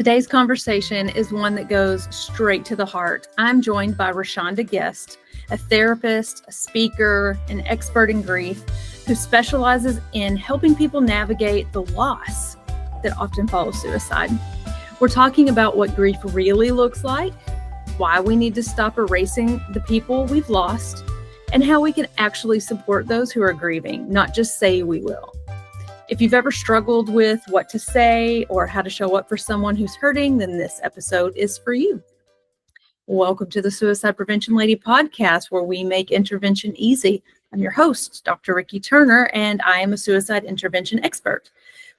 Today's conversation is one that goes straight to the heart. I'm joined by Roshonda Guest, a therapist, a speaker, an expert in grief who specializes in helping people navigate the loss that often follows suicide. We're talking about what grief really looks like, why we need to stop erasing the people we've lost, and how we can actually support those who are grieving, not just say we will. If you've ever struggled with what to say or how to show up for someone who's hurting, then this episode is for you. Welcome to the Suicide Prevention Lady podcast, where we make intervention easy. I'm your host, Dr. Rikki Turner, and I am a suicide intervention expert.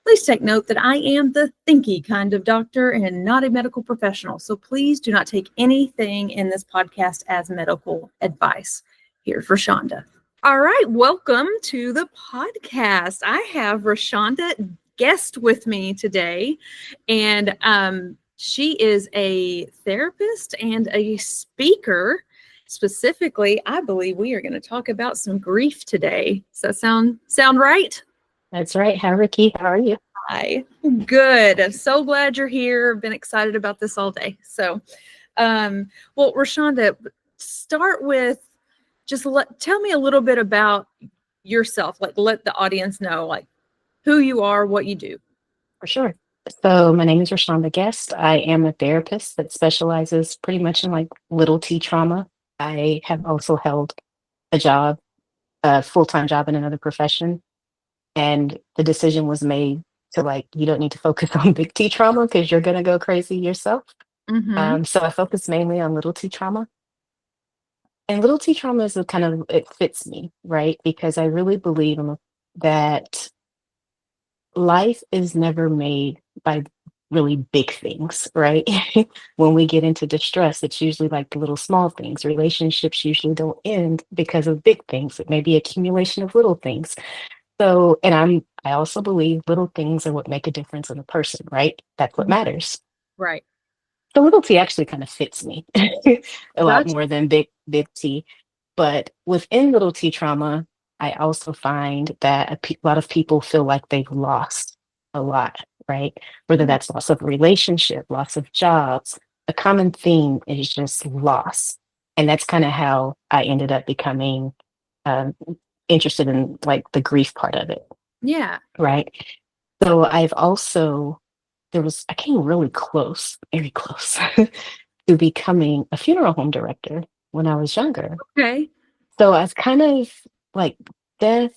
Please take note that I am the thinky kind of doctor and not a medical professional, so please do not take anything in this podcast as medical advice. Here's Roshonda. All right, welcome to the podcast. I have Roshonda Guest with me today, and she is a therapist and a speaker. Specifically, I believe we are going to talk about some grief today. Does that sound right? That's right. Hi, Rikki. How are you? Hi. Good. I'm so glad you're here. I've been excited about this all day. So, well, Roshonda, start with tell me a little bit about yourself. Let the audience know, who you are, what you do. For sure. So my name is Roshonda Guest. I am a therapist that specializes pretty much in little T trauma. I have also held a full-time job in another profession. And the decision was made to you don't need to focus on big T trauma because you're going to go crazy yourself. Mm-hmm. So I focus mainly on little T trauma. And little T trauma is it fits me, right? Because I really believe that life is never made by really big things, right? When we get into distress, it's usually the little small things. Relationships usually don't end because of big things. It may be accumulation of little things. So, and I also believe little things are what make a difference in a person, right? That's what matters. Right. So little T actually kind of fits me a lot Gotcha. more than big T. But within little T trauma, I also find that a lot of people feel like they've lost a lot, right? Whether that's loss of a relationship, loss of jobs, a common theme is just loss. And that's kind of how I ended up becoming interested in the grief part of it. Yeah. Right. So I came really close, very close to becoming a funeral home director when I was younger. Okay. So I've kind of death,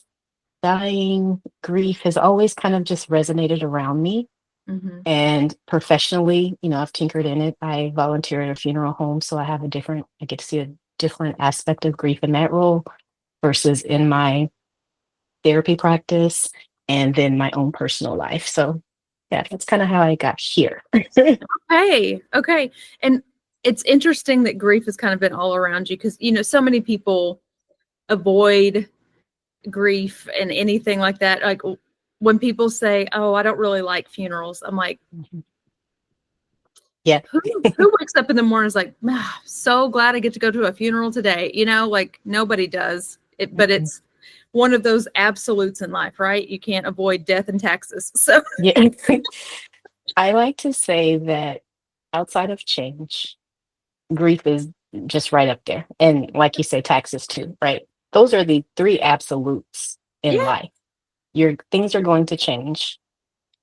dying, grief has always kind of just resonated around me. Mm-hmm. And professionally, I've tinkered in it. I volunteer at a funeral home, so I get to see a different aspect of grief in that role versus in my therapy practice and then my own personal life. So yeah, that's kind of how I got here. Okay. And it's interesting that grief has kind of been all around you because, so many people avoid grief and anything like that. Like when people say, "Oh, I don't really like funerals," I'm like, yeah, who wakes up in the morning is like, so glad I get to go to a funeral today. Nobody does it, but it's one of those absolutes in life, right? You can't avoid death and taxes. So yeah. I like to say that outside of change, grief is just right up there. And like you say, taxes too, right? Those are the three absolutes in life. Things are going to change.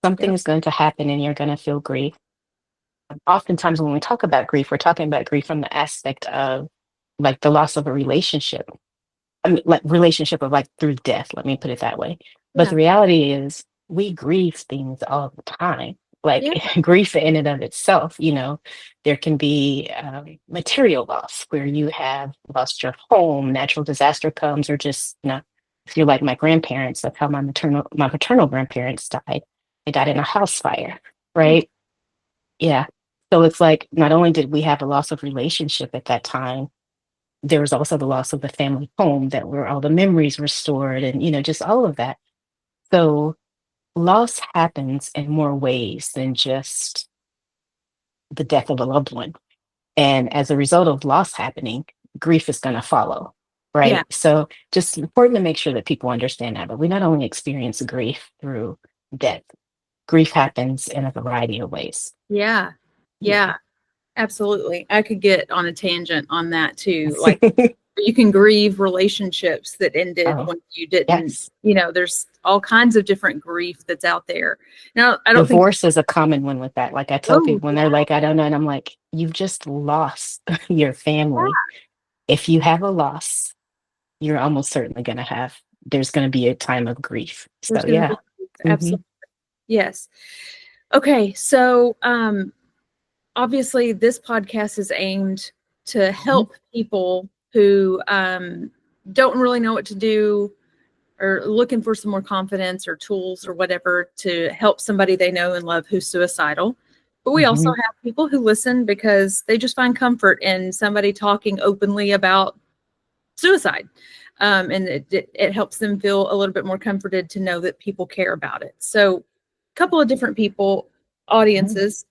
Something is going to happen and you're going to feel grief. Oftentimes when we talk about grief, we're talking about grief from the aspect of the loss of a relationship. I mean, relationship of through death, let me put it that way. But the reality is we grieve things all the time. Grief in and of itself, there can be material loss where you have lost your home, natural disaster comes, or just, if you're like my grandparents, that's how my paternal grandparents died. They died in a house fire, right? Yeah. So it's not only did we have a loss of relationship at that time, there was also the loss of the family home where all the memories were stored and, just all of that. So loss happens in more ways than just the death of a loved one. And as a result of loss happening, grief is going to follow, right? Yeah. So just important to make sure that people understand that. But we not only experience grief through death, grief happens in a variety of ways. Yeah. Yeah. Yeah, absolutely. I could get on a tangent on that too. Like you can grieve relationships that ended Oh, when you didn't, yes. there's all kinds of different grief that's out there. Now, I don't think, Divorce is a common one with that. Like I tell oh, people when they're like, I don't know. And I'm like, you've just lost your yeah, family. If you have a loss, you're almost certainly there's going to be a time of grief. So there's going to yeah. be Hmm. absolutely. Yes. Okay. So, obviously, this podcast is aimed to Hmm. help people who don't really know what to do or looking for some more confidence or tools or whatever to help somebody they know and love who's suicidal. But we also Hmm. have people who listen because they just find comfort in somebody talking openly about suicide. And it helps them feel a little bit more comforted to know that people care about it. So, a couple of different people, audiences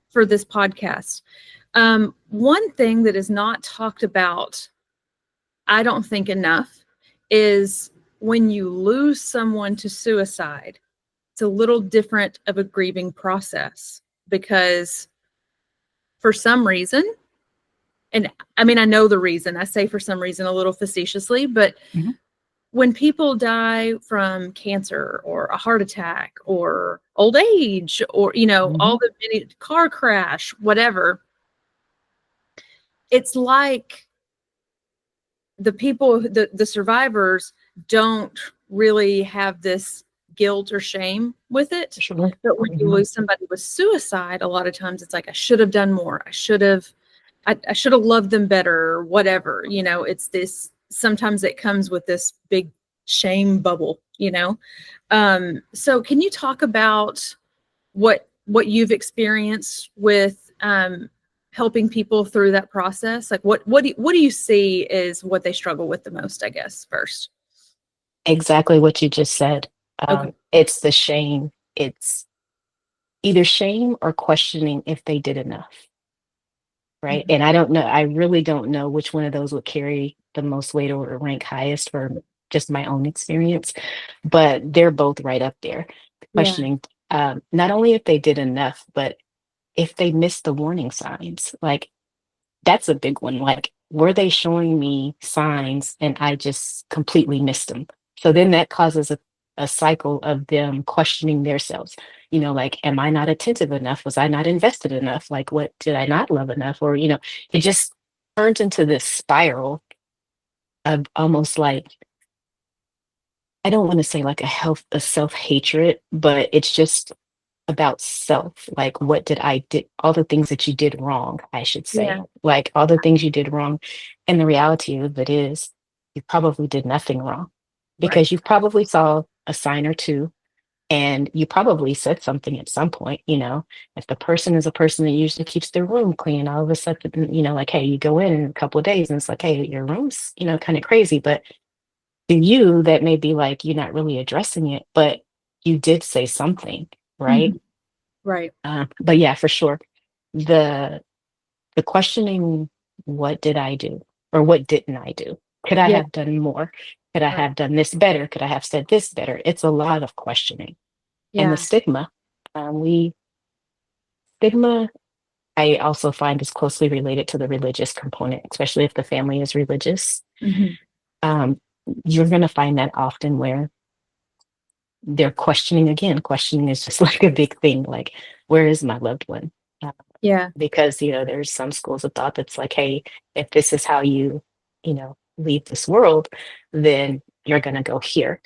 for this podcast. One thing that is not talked about, I don't think enough, is when you lose someone to suicide, it's a little different of a grieving process because for some reason, and I mean, I know the reason, I say for some reason a little facetiously, but Hmm. when people die from cancer or a heart attack or old age or, all Hmm. the many car crash, whatever, it's like the survivors don't really have this guilt or shame with it. Sure. But when you Hmm. lose somebody with suicide, a lot of times it's like, I should have done more. I should have loved them better or whatever. It's this, sometimes it comes with this big shame bubble. So can you talk about what you've experienced with helping people through that process? Like what do you see is what they struggle with the most, I guess, first? Exactly what you just said. Okay. It's the shame. It's either shame or questioning if they did enough, right? Mhm. And I don't know, I really don't know which one of those would carry the most weight or rank highest for just my own experience, but they're both right up there. Yeah. Questioning not only if they did enough, but if they missed the warning signs. Like that's a big one. Like, were they showing me signs and I just completely missed them? So then that causes a cycle of them questioning themselves. Like, am I not attentive enough? Was I not invested enough? Like, what did I not love enough? Or, it just turns into this spiral of almost like, I don't want to say like a self-hatred, but it's just about self. Like, what did I did all the things that you did wrong, I should say. Yeah. Like all the things you did wrong. And the reality of it is you probably did nothing wrong Right. because you probably saw a sign or two and you probably said something at some point. If the person is a person that usually keeps their room clean, all of a sudden, like, hey, you go in a couple of days and it's like, hey, your room's, kind of crazy. But to you, that may be like you're not really addressing it, but you did say something, right? Mhm. Right. But yeah, for sure. The the questioning, what did I do? Or what didn't I do? Could I Yeah. have done more? Could I Right. have done this better? Could I have said this better? It's a lot of questioning. And the Yeah. stigma, we stigma, I also find is closely related to the religious component, especially if the family is religious. Hmm. Um, you're going to find that often where they're questioning again. Questioning is just like a big thing. Like, where is my loved one? Uh, Yeah. because there's some schools of thought that's like, hey, if this is how you leave this world, then you're going to go here,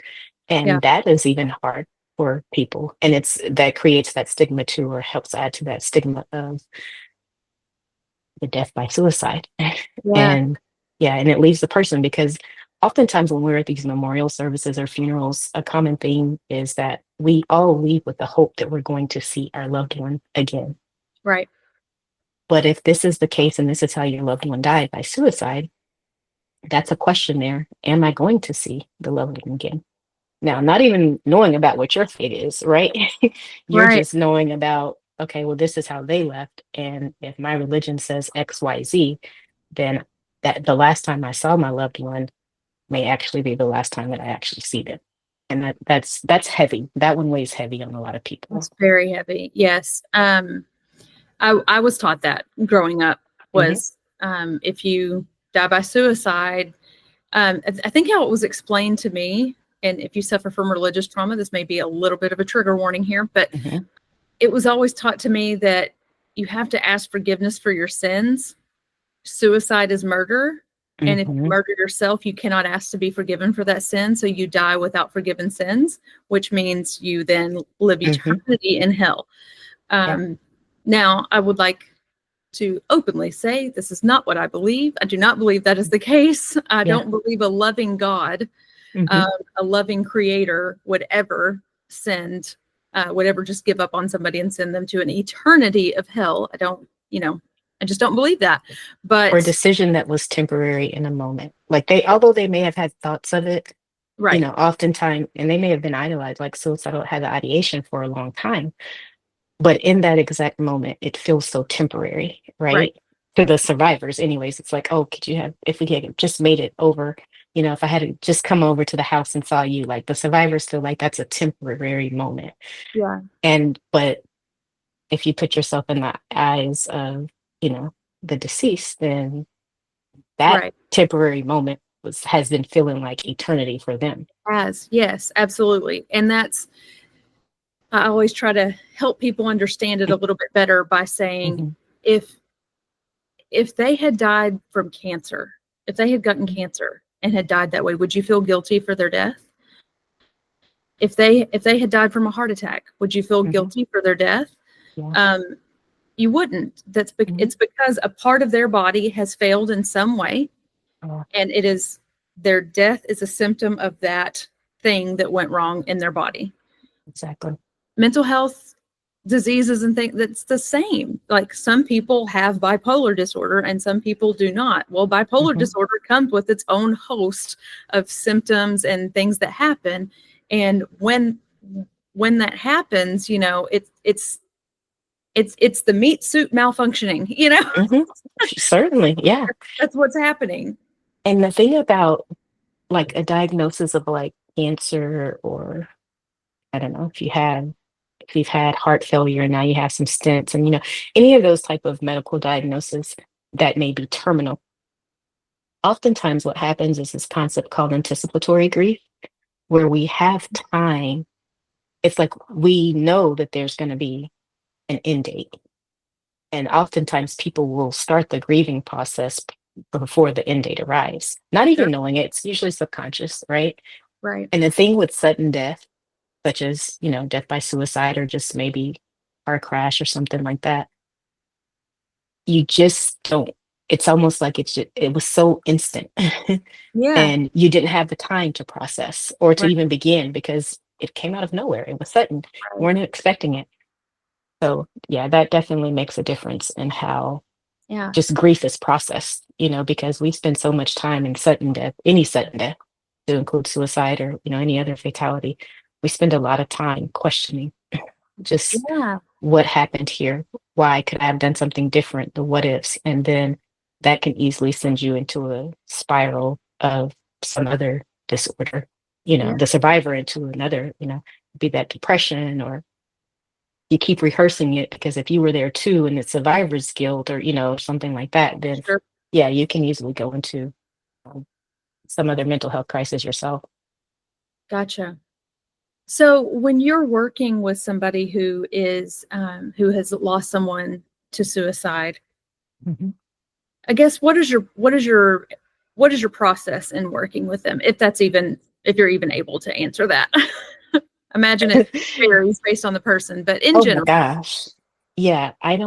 Yeah. and that is even hard for people, and it's that creates that stigma too, or helps add to that stigma of the death by suicide. Yeah. And yeah, and it leaves the person because oftentimes when we're at these memorial services or funerals, a common theme is that we all leave with the hope that we're going to see our loved one again. Right. But if this is the case and this is how your loved one died by suicide, that's a question there. Am I going to see the loved one again? Now, not even knowing about what your fate is, right? You're Right. just knowing about, okay, well, this is how they left. And if my religion says XYZ, then that the last time I saw my loved one may actually be the last time that I actually see them. And that's heavy. That one weighs heavy on a lot of people. It's very heavy. Yes. I was taught that growing up Hmm. was if you die by suicide, I think how it was explained to me, and if you suffer from religious trauma, this may be a little bit of a trigger warning here, but Hmm. it was always taught to me that you have to ask forgiveness for your sins. Suicide is murder. And if you Hmm. murder yourself, you cannot ask to be forgiven for that sin. So you die without forgiven sins, which means you then live Hmm. eternity in hell. Yeah. Um, Now, I would like to openly say this is not what I believe. I do not believe that is the case. I Yeah. don't believe a loving God, Hmm. um, a loving creator would ever send, would ever just give up on somebody and send them to an eternity of hell. I don't, I just don't believe that. Or a But decision that was temporary in a moment. Like although they may have had thoughts of it, right, oftentimes, and they may have been idolized, like suicidal had the ideation for a long time. But in that exact moment, it feels so temporary, right, right? To the survivors, anyways, it's like, oh, could you have, if we had just made it over, if I had just come over to the house and saw you, like the survivors feel like that's a temporary moment. yeah, But if you put yourself in the eyes of, you know, the deceased, then that right. temporary moment has been feeling like eternity for them. As yes, absolutely. And that's, I always try to help people understand it a little bit better by saying, Hmm. if they had died from cancer, if they had gotten cancer and had died that way, would you feel guilty for their death? If they had died from a heart attack, would you feel Hmm. guilty for their death? Yeah. Um, you wouldn't. Hmm. It's because a part of their body has failed in some way, and it is their death is a symptom of that thing that went wrong in their body. Exactly. Mental health diseases and things, that's the same. Like some people have bipolar disorder and some people do not. Well, bipolar Hmm. disorder comes with its own host of symptoms and things that happen. And when that happens, it's the meat suit malfunctioning, Hmm. Certainly. Yeah. that's what's happening. And the thing about like a diagnosis of like cancer, or I don't know if you've had heart failure and now you have some stents, and any of those type of medical diagnoses that may be terminal. Oftentimes what happens is this concept called anticipatory grief, where we have time. It's like we know that there's going to be an end date. And oftentimes people will start the grieving process before the end date arrives, not Sure. even knowing it. It's usually subconscious, right? Right. And the thing with sudden death, such as, death by suicide or just maybe car crash or something like that, you just don't, it's almost like it was so instant. Yeah. And you didn't have the time to process or to Right. even begin because it came out of nowhere. It was sudden. You Right. weren't expecting it. So yeah, that definitely makes a difference in how Yeah. just grief is processed, because we spend so much time in sudden death, any sudden death, to include suicide or, any other fatality. We spend a lot of time questioning just Yeah. what happened here. Why could I have done something different? The what ifs. And then that can easily send you into a spiral of some other disorder, Yeah. the survivor into another, be that depression, or you keep rehearsing it because if you were there too and it's survivor's guilt or, something like that, then Sure. yeah, you can easily go into um, some other mental health crisis yourself. Gotcha. So when you're working with somebody who has lost someone to suicide, Mhm. I guess what is your process in working with them, if you're even able to answer that? Imagine it varies based on the person, but in Oh my general, gosh. Yeah, I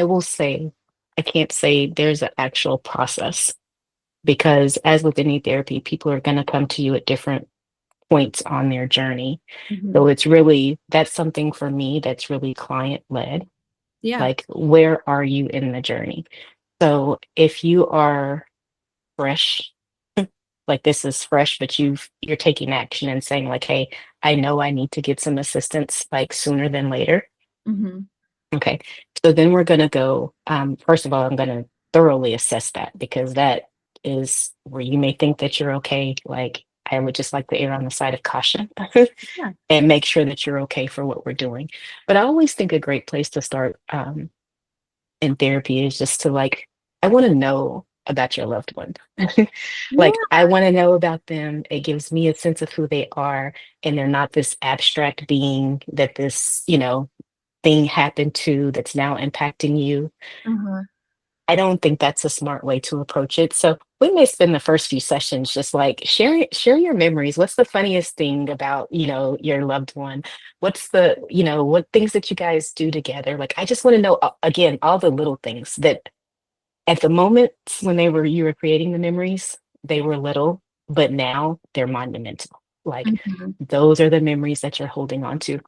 will say, I can't say there's an actual process because, as with any therapy, people are going to come to you at different points on their journey. mhm, So that's something for me that's really client led. yeah, Like, where are you in the journey? So, if you are fresh, like this is fresh, but you're taking action and saying, like, hey, I know I need to get some assistance like sooner than later. mhm, Okay. So then we're going to go. First of all, I'm going to thoroughly assess that because that is where you may think that you're okay. Like, I would just like to err on the side of caution Yeah. and make sure that you're okay for what we're doing. But I always think a great place to start in therapy is just to like, I want to know about your loved one. Like, Yeah. I want to know about them. It gives me a sense of who they are, and they're not this abstract being that this, thing happened to that's now impacting you. Uh-huh. I don't think that's a smart way to approach it. So we may spend the first few sessions just like share your memories. What's the funniest thing about, your loved one? What's what things that you guys do together? Like I just want to know again all the little things that at the moment when you were creating the memories, they were little, but now they're monumental. Like Mhm. those are the memories that you're holding on to.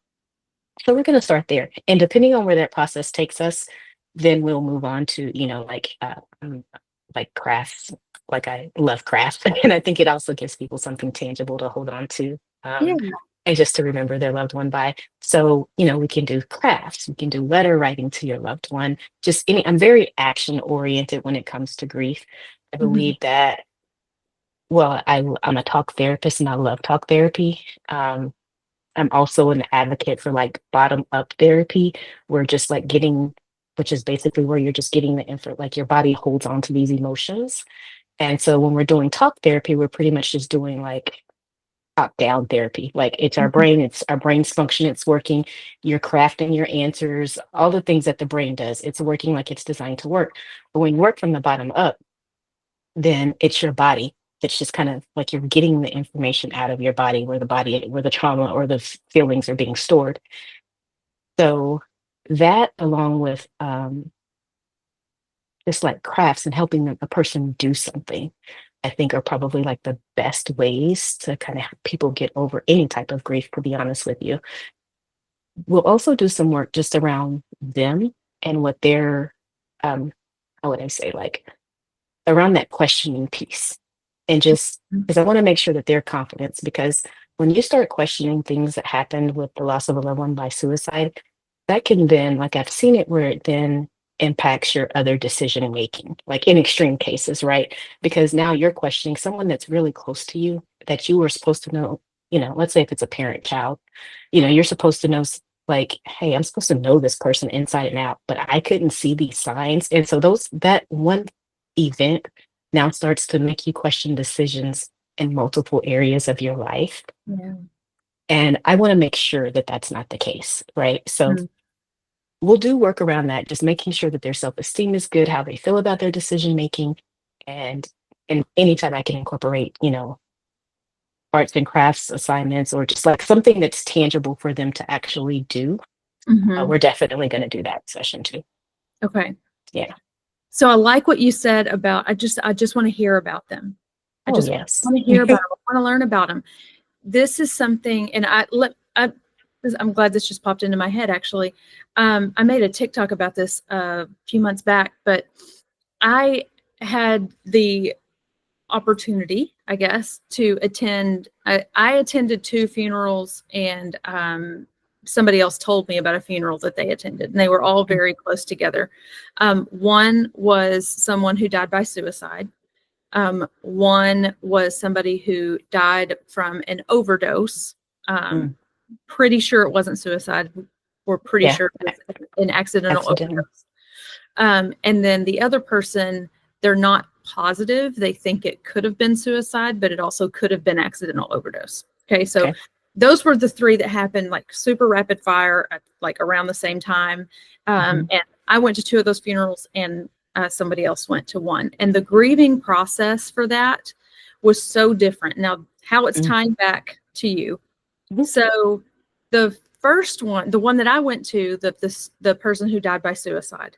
So we're going to start there. And depending on where that process takes us, then we'll move on to, like crafts. Like I love crafts. And I think it also gives people something tangible to hold on to. Yeah. And just to remember their loved one by. So, we can do crafts, we can do letter writing to your loved one. I'm very action oriented when it comes to grief. I Mhm. believe that, well, I'm a talk therapist and I love talk therapy. I'm also an advocate for like bottom up therapy, where just like which is basically where you're just getting the info, like your body holds on to these emotions. And so when we're doing talk therapy, we're pretty much just doing like top down therapy. Like Mhm. it's our brain's function, it's working, you're crafting your answers, all the things that the brain does, it's working like it's designed to work. But when you work from the bottom up, then it's your body. It's just kind of like you're getting the information out of your body where the trauma or the feelings are being stored. So that along with just like crafts and helping a person do something, I think are probably like the best ways to kind of help people get over any type of grief, to be honest with you. We'll also do some work just around them and what they're, how would I say, like around that questioning piece. And just because I want to make sure that their confidence, because when you start questioning things that happened with the loss of a loved one by suicide, that can then, like I've seen it where it then impacts your other decision making, like in extreme cases, right? Because now you're questioning someone that's really close to you that you were supposed to know, let's say if it's a parent child, you're supposed to know like, hey, I'm supposed to know this person inside and out, but I couldn't see these signs. And so that one event now starts to make you question decisions in multiple areas of your life. Yeah. And I want to make sure that that's not the case, right? So Mhm. we'll do work around that, just making sure that their self-esteem is good, how they feel about their decision making. And anytime I can incorporate, arts and crafts assignments or just like something that's tangible for them to actually do, Mhm. we're definitely going to do that session too. Okay. Yeah. So I like what you said about I just want to hear about them. I Oh, just yes. want to hear about them. I want to learn about them. This is something, and I'm glad this just popped into my head actually. I made a TikTok about this a few months back, but I had the opportunity, I guess, to attend. I attended two funerals, and somebody else told me about a funeral that they attended, and they were all very close together. One was someone who died by suicide. One was somebody who died from an overdose. Mm, Pretty sure it wasn't suicide. We're pretty yeah. sure it was an accidental Accidentally. overdose. And then the other person, they're not positive. They think it could have been suicide, but it also could have been accidental overdose. Okay, so Okay. those were the three that happened like super rapid fire, at, like around the same time. Hmm. And I went to two of those funerals, and somebody else went to one. And the grieving process for that was so different. Now, how it's Mm, tying back to you. mhm. So the first one, the one that I went to, the person who died by suicide,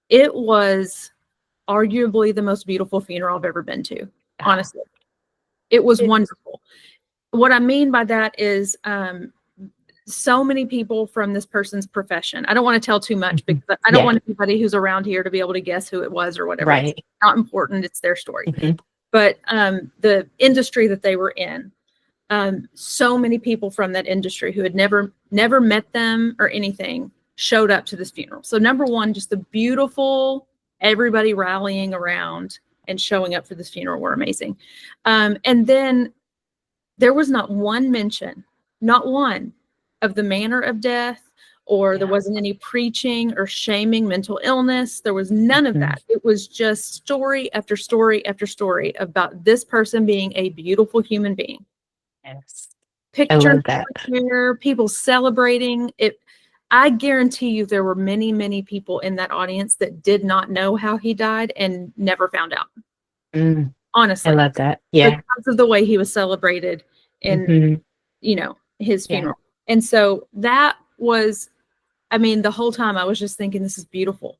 it was arguably the most beautiful funeral I've ever been to, Ah, honestly. It was it- wonderful. What I mean by that is so many people from this person's profession. I don't want to tell too much mhm. because I don't Yeah. want anybody who's around here to be able to guess who it was or whatever. It's Right. not important. It's their story. Hmm. But the industry that they were in, so many people from that industry who had never met them or anything showed up to this funeral. So number one, just the beautiful everybody rallying around and showing up for this funeral were amazing. And then There was not one mention, not one, of the manner of death, or there Yeah. wasn't any preaching or shaming mental illness. There was none of Mhm. that. It was just story after story after story about this person being a beautiful human being. Yes. I Pictures love that. everywhere, people celebrating it. I guarantee you there were many, many people in that audience that did not know how he died and never found out, Mm, I honestly, love that. Yeah. because of the way he was celebrated in, Hmm. his Yeah. funeral. And so that was, I mean, the whole time I was just thinking, this is beautiful.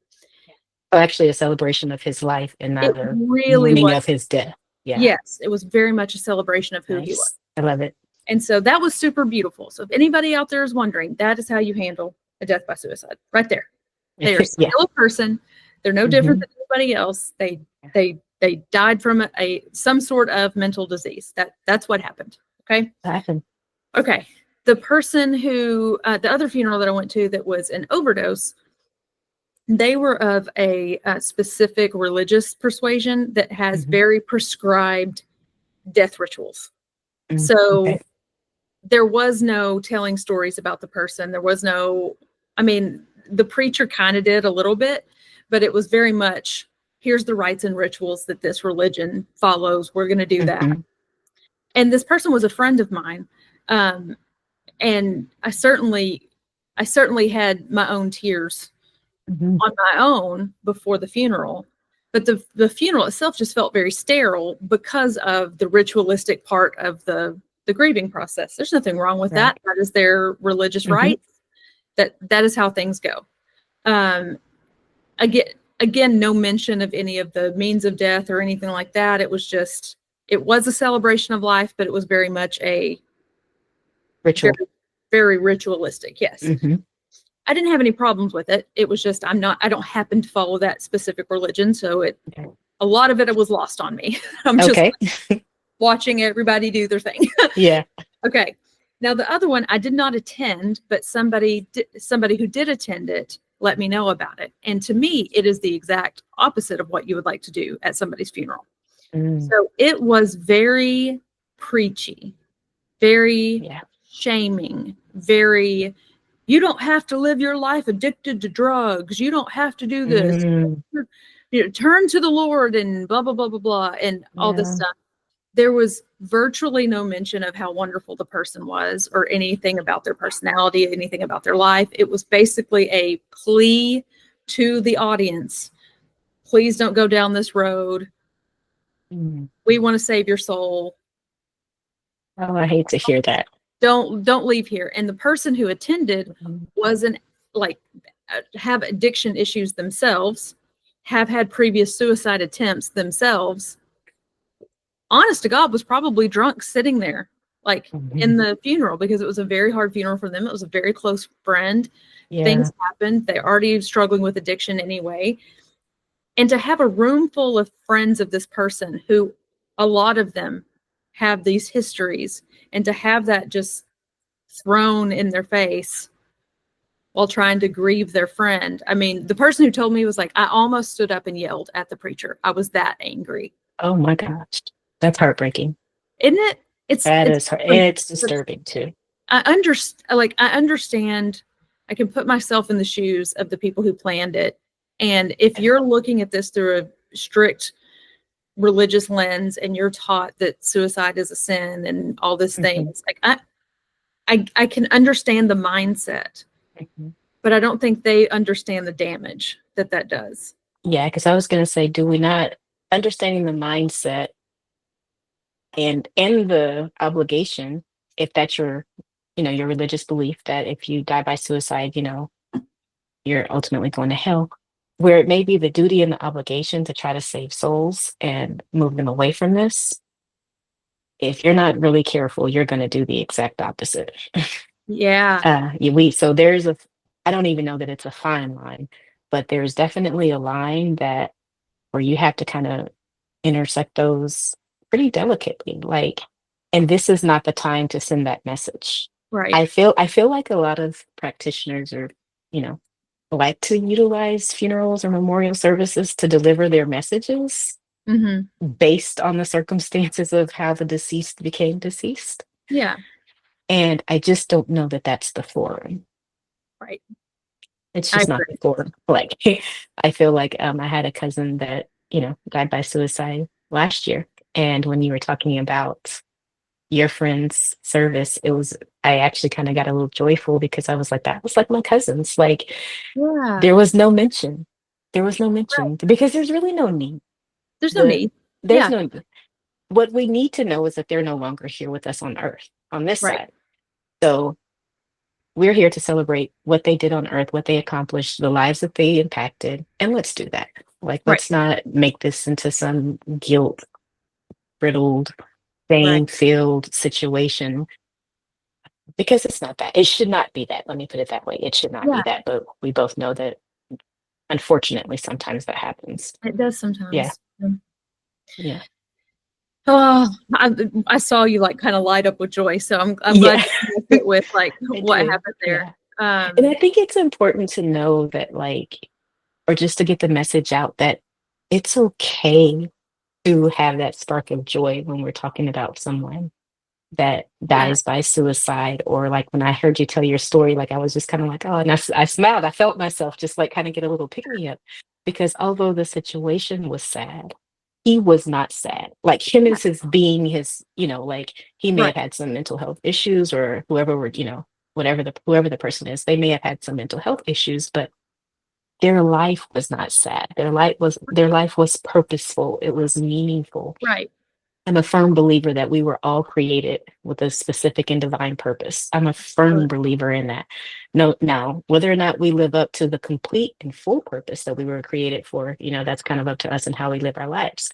Well, actually, a celebration of his life and It not a really mourning was. of his death. Yeah. Yes, it was very much a celebration of who he was. Nice. I love it. And so that was super beautiful. So if anybody out there is wondering, that is how you handle a death by suicide, right there. They are Yeah. still a person. They're no different Hmm. than anybody else. They died from a some sort of mental disease. That's what happened. Okay. Laughing. Okay. The person who the other funeral that I went to that was an overdose, they were of a specific religious persuasion that has Hmm. very prescribed death rituals. Mm, So okay. there was no telling stories about the person. There was no, I mean, the preacher kind of did a little bit, but it was very much, here's the rites and rituals that this religion follows. We're going to do that. Hmm. And this person was a friend of mine. Um, and I certainly had my own tears Hmm. on my own before the funeral. But the funeral itself just felt very sterile because of the ritualistic part of the grieving process. There's nothing wrong with Right. that. That is their religious Hmm. right. That is how things go. Um, again, no mention of any of the means of death or anything like that. It was a celebration of life, but it was very much a very, Ritual. very ritualistic. Yes. Hmm. I didn't have any problems with it. It was just I don't happen to follow that specific religion, so Okay. a lot of it was lost on me. I'm just Okay. watching everybody do their thing. Yeah. Okay. Now the other one I did not attend, but somebody who did attend it let me know about it. And to me, it is the exact opposite of what you would like to do at somebody's funeral. Mm, So it was very preachy, very yeah. shaming, very, you don't have to live your life addicted to drugs. You don't have to do this. Mm, Turn to the Lord and blah, blah, blah, blah, blah, and all this yeah. stuff. There was virtually no mention of how wonderful the person was or anything about their personality, anything about their life. It was basically a plea to the audience. Please don't go down this road. Mm. We want to save your soul. Oh, I hate to hear that. Don't leave here. And the person who attended Mhm. wasn't like have addiction issues themselves, have had previous suicide attempts themselves. Honest to God, was probably drunk sitting there, like in Mhm. the funeral, because it was a very hard funeral for them. It was a very close friend. Yeah. Things happened. They're already struggling with addiction anyway. And to have a room full of friends of this person who a lot of them have these histories, and to have that just thrown in their face while trying to grieve their friend. I mean, the person who told me was like, I almost stood up and yelled at the preacher. I was that angry. Oh my gosh. That's heartbreaking. Isn't it? That It's is hard. It's disturbing too. I understand. I can put myself in the shoes of the people who planned it. And if you're looking at this through a strict religious lens and you're taught that suicide is a sin and all these Mhm. things, like I can understand the mindset, Mhm. but I don't think they understand the damage that that does. Yeah, because I was going to say, do we not understanding the mindset and the obligation, if that's your, your religious belief that if you die by suicide, you're ultimately going to hell, where it may be the duty and the obligation to try to save souls and move them away from this. If you're not really careful, you're going to do the exact opposite. Yeah, So I don't even know that it's a fine line, but there's definitely a line that where you have to kind of intersect those pretty delicately. Like, and this is not the time to send that message. right. I feel like a lot of practitioners are, you know, like to utilize funerals or memorial services to deliver their messages. Mm-hmm. based on the circumstances of how the deceased became deceased. Yeah. And I just don't know that that's the forum. Right. It's I just not agree. the forum. Like, I feel like I had a cousin that, died by suicide last year. And when you were talking about your friend's service, I actually kind of got a little joyful because I was like, that was like my cousin's. Like, Yeah. there was no mention. There was no Right. mention because there's really no need. There's no The need. there's Yeah. no What we need to know is that they're no longer here with us on earth, on this Right. side. So we're here to celebrate what they did on earth, what they accomplished, the lives that they impacted, and let's do that. Like, Right. let's not make this into some guilt riddled, Right. shame filled situation because it's not that. It should not be that. Let me put it that way. It should not be Yeah. that. But we both know that unfortunately sometimes that happens. It does Yeah. sometimes. Yeah. Oh, I saw you like kind of light up with joy, so I'm glad Yeah. you connected it with like I what did. happened there. Yeah. And I Um, think it's important to know that, like, or just to get the message out that it's okay to have that spark of joy when we're talking about someone that yeah, dies by suicide. Or like when I heard you tell your story, like I was just kind of like, oh, and I smiled. I felt myself just like kind of get a little pick me up because although the situation was sad, he was not sad. Like him yeah, as his being, like he may have right, had some mental health issues or whoever were, whoever the person is, they may have had some mental health issues, but their life was not sad. Their life was purposeful. It was meaningful. right, I'm a firm believer that we were all created with a specific and divine purpose. I'm a firm believer in that. No, now, whether or not we live up to the complete and full purpose that we were created for, that's kind of up to us and how we live our lives.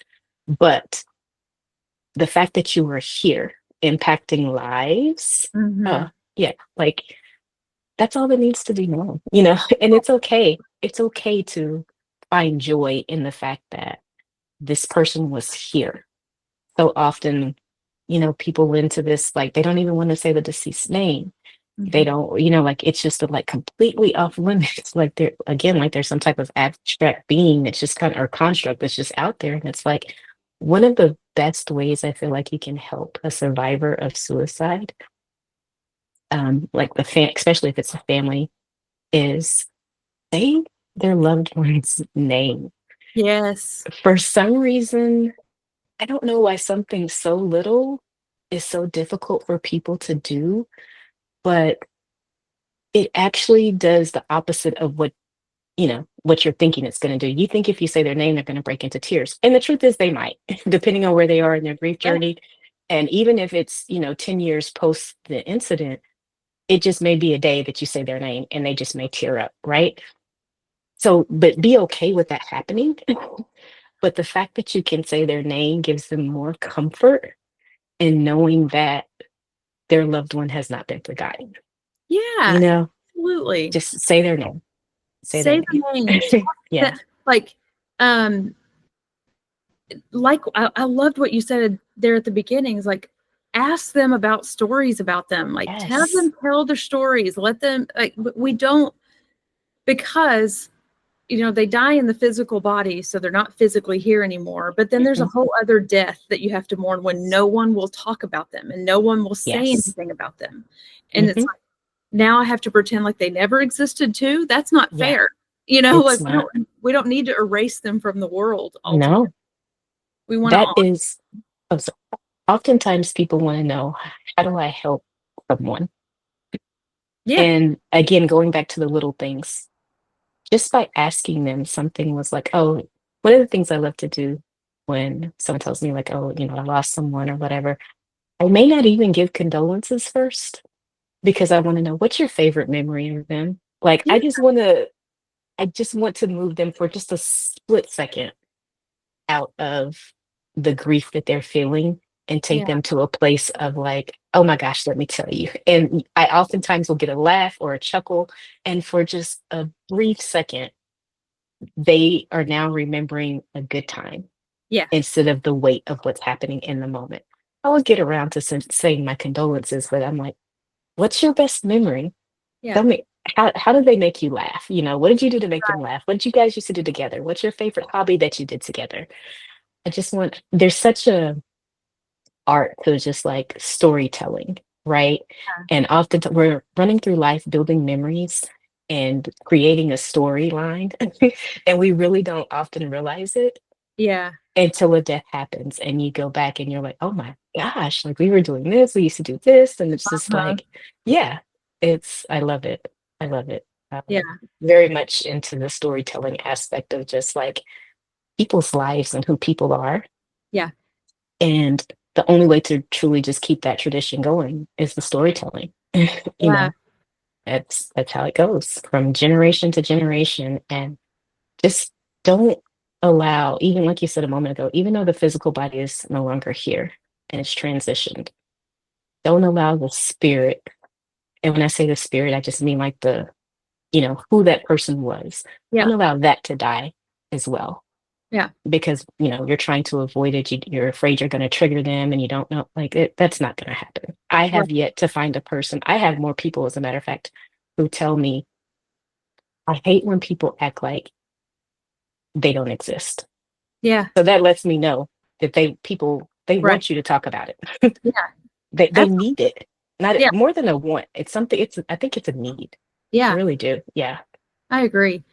But the fact that you were here impacting lives, hmm, yeah, like that's all that needs to be known, and it's okay. It's okay to find joy in the fact that this person was here. So often, people into this, like they don't even want to say the deceased name. They hmm, don't, like it's just like completely off limits. Like they're again, like there's some type of abstract being that's just kind of or construct that's just out there. And it's like one of the best ways I feel like you can help a survivor of suicide, like especially if it's a family, is say their loved one's name. yes, For some reason, I don't know why something so little is so difficult for people to do, but it actually does the opposite of what you're thinking it's going to do. You think if you say their name, they're going to break into tears. And the truth is they might, depending on where they are in their grief yeah, journey. And even if it's, 10 years post the incident, it just may be a day that you say their name and they just may tear up, right? So, but be okay with that happening. But the fact that you can say their name gives them more comfort in knowing that their loved one has not been forgotten. You yeah, know, absolutely. just say their name. Say their Say the name. name. Talk Yeah. that like, um, I loved what you said there at the beginning. Is like, ask them about stories about them. Like, have Yes. them tell their stories. Let them. Like, we don't because they die in the physical body, so they're not physically here anymore. But then there's a Mhm. whole other death that you have to mourn when no one will talk about them and no one will say Yes. anything about them. And it's Hmm. like, now I have to pretend like they never existed too. That's not Yeah. fair. It's Like not. we don't need to erase them from the world altogether. No. We want to That honor. is. Oh, so oftentimes people want to know, how do I help someone? Yeah. And again, going back to the little things, just by asking them something was like, oh, one of the things I love to do when someone tells me, like, oh, I lost someone or whatever, I may not even give condolences first because I want to know what's your favorite memory of them. Like, Yeah. I just want to move them for just a split second out of the grief that they're feeling and take Yeah. them to a place of like, oh my gosh, let me tell you. And I oftentimes will get a laugh or a chuckle. And for just a brief second, they are now remembering a good time Yeah. instead of the weight of what's happening in the moment. I would get around to saying my condolences, but I'm like, what's your best memory? Yeah. Tell me, how did they make you laugh? What did you do to make them laugh? What did you guys used to do together? What's your favorite hobby that you did together? I just want, there's such a art to just like storytelling, right? And often we're running through life building memories and creating a storyline, and we really don't often realize it Yeah. until a death happens and you go back and you're like, oh my gosh, like we were doing this, we used to do this, and it's just Uh-huh. like, yeah, it's, I love it. I love it. Yeah. Very much into the storytelling aspect of just like people's lives and who people are. Yeah. And the only way to truly just keep that tradition going is the storytelling. You Yeah. know, that's how it goes from generation to generation. And just don't allow, even like you said a moment ago, even though the physical body is no longer here and it's transitioned, don't allow the spirit. And when I say the spirit, I just mean like the, who that person was. Yeah. Don't allow that to die as well. Yeah. Because you're trying to avoid it, you're afraid you're going to trigger them, and you don't know, like that's not going to happen. I Right. have yet to find a person. I have more people, as a matter of fact, who tell me, I hate when people act like they don't exist. Yeah. So that lets me know that they Right. want you to talk about it. Yeah. They Absolutely. need it, not Yeah. more than a want. It's something, I think it's a need. I Yeah. really do. Yeah. I agree.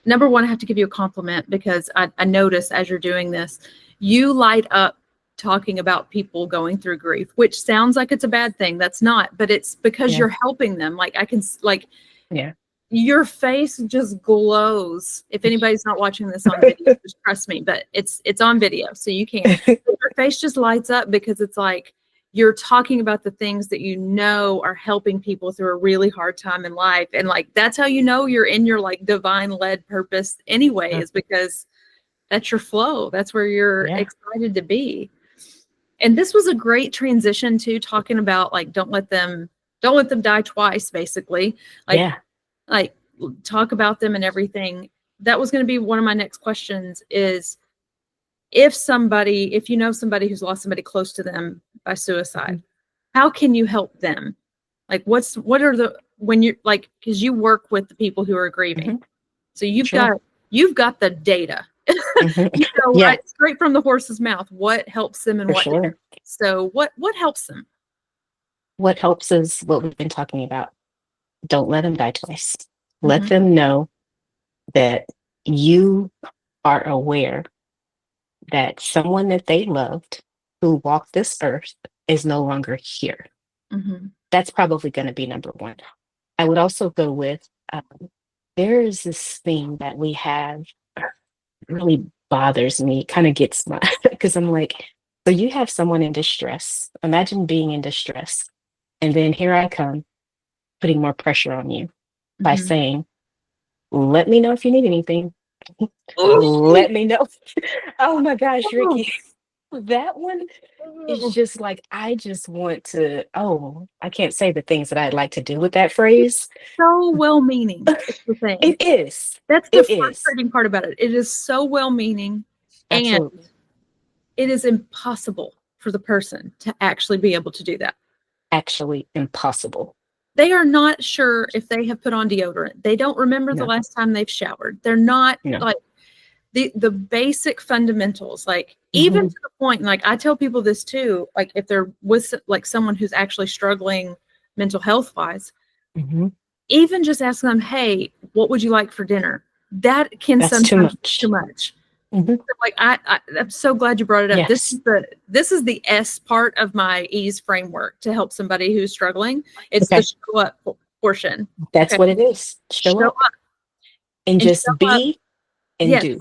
Number one, I have to give you a compliment because I notice as you're doing this, you light up talking about people going through grief, which sounds like it's a bad thing. That's not, but it's because Yeah. you're helping them. Like like Yeah. your face just glows. If anybody's not watching this on video, just trust me, but it's on video, so you can. But your face just lights up because it's like you're talking about the things that you know are helping people through a really hard time in life. And like that's how you know you're in your like divine led purpose anyway, Uh, is because that's your flow. That's where you're yeah. excited to be. And this was a great transition to talking about like don't let them die twice, basically. Like Yeah. like talk about them and everything. That was going to be one of my next questions is if you know somebody who's lost somebody close to them by suicide, Mhm. how can you help them? Like what are the when you're like because you work with the people who are grieving. Mhm. So you've Sure. got the data. Mhm. You know, Yeah, right straight from the horse's mouth, what helps them and for what doesn't. sure. So what helps them? What helps is what we've been talking about. Don't let them die twice. Let Hmm. them know that you are aware that someone that they loved who walked this earth is no longer here. Hmm. That's probably going to be number one. I would also go with there is this thing that we have really bothers me, kind of gets my, because I'm like, so you have someone in distress. Imagine being in distress. And then here I come putting more pressure on you by Hmm. saying, let me know if you need anything. Oh, Let me know. Oh my gosh, Rikki, that one is just like, I just want to, oh, I can't say the things that I'd like to do with that phrase. so well-meaning is the thing. It is. That's the It is. frustrating part about it. It is so well-meaning, and Absolutely. it is impossible for the person to actually be able to do that. Actually impossible. They are not sure if they have put on deodorant. They don't remember the No, last time they've showered. They're not no. like the basic fundamentals, like even Hmm. to the point, like I tell people this too, like if they're with like someone who's actually struggling mental health wise, Hmm. even just asking them, hey, what would you like for dinner? That can That's too sometimes be too much. much. Hmm. Like I'm so glad you brought it up. Yes, This is the S part of my ease framework to help somebody who's struggling. It's the okay. show up portion. That's Okay. what it is. Show Show up up and and just show up. be and Yes. do.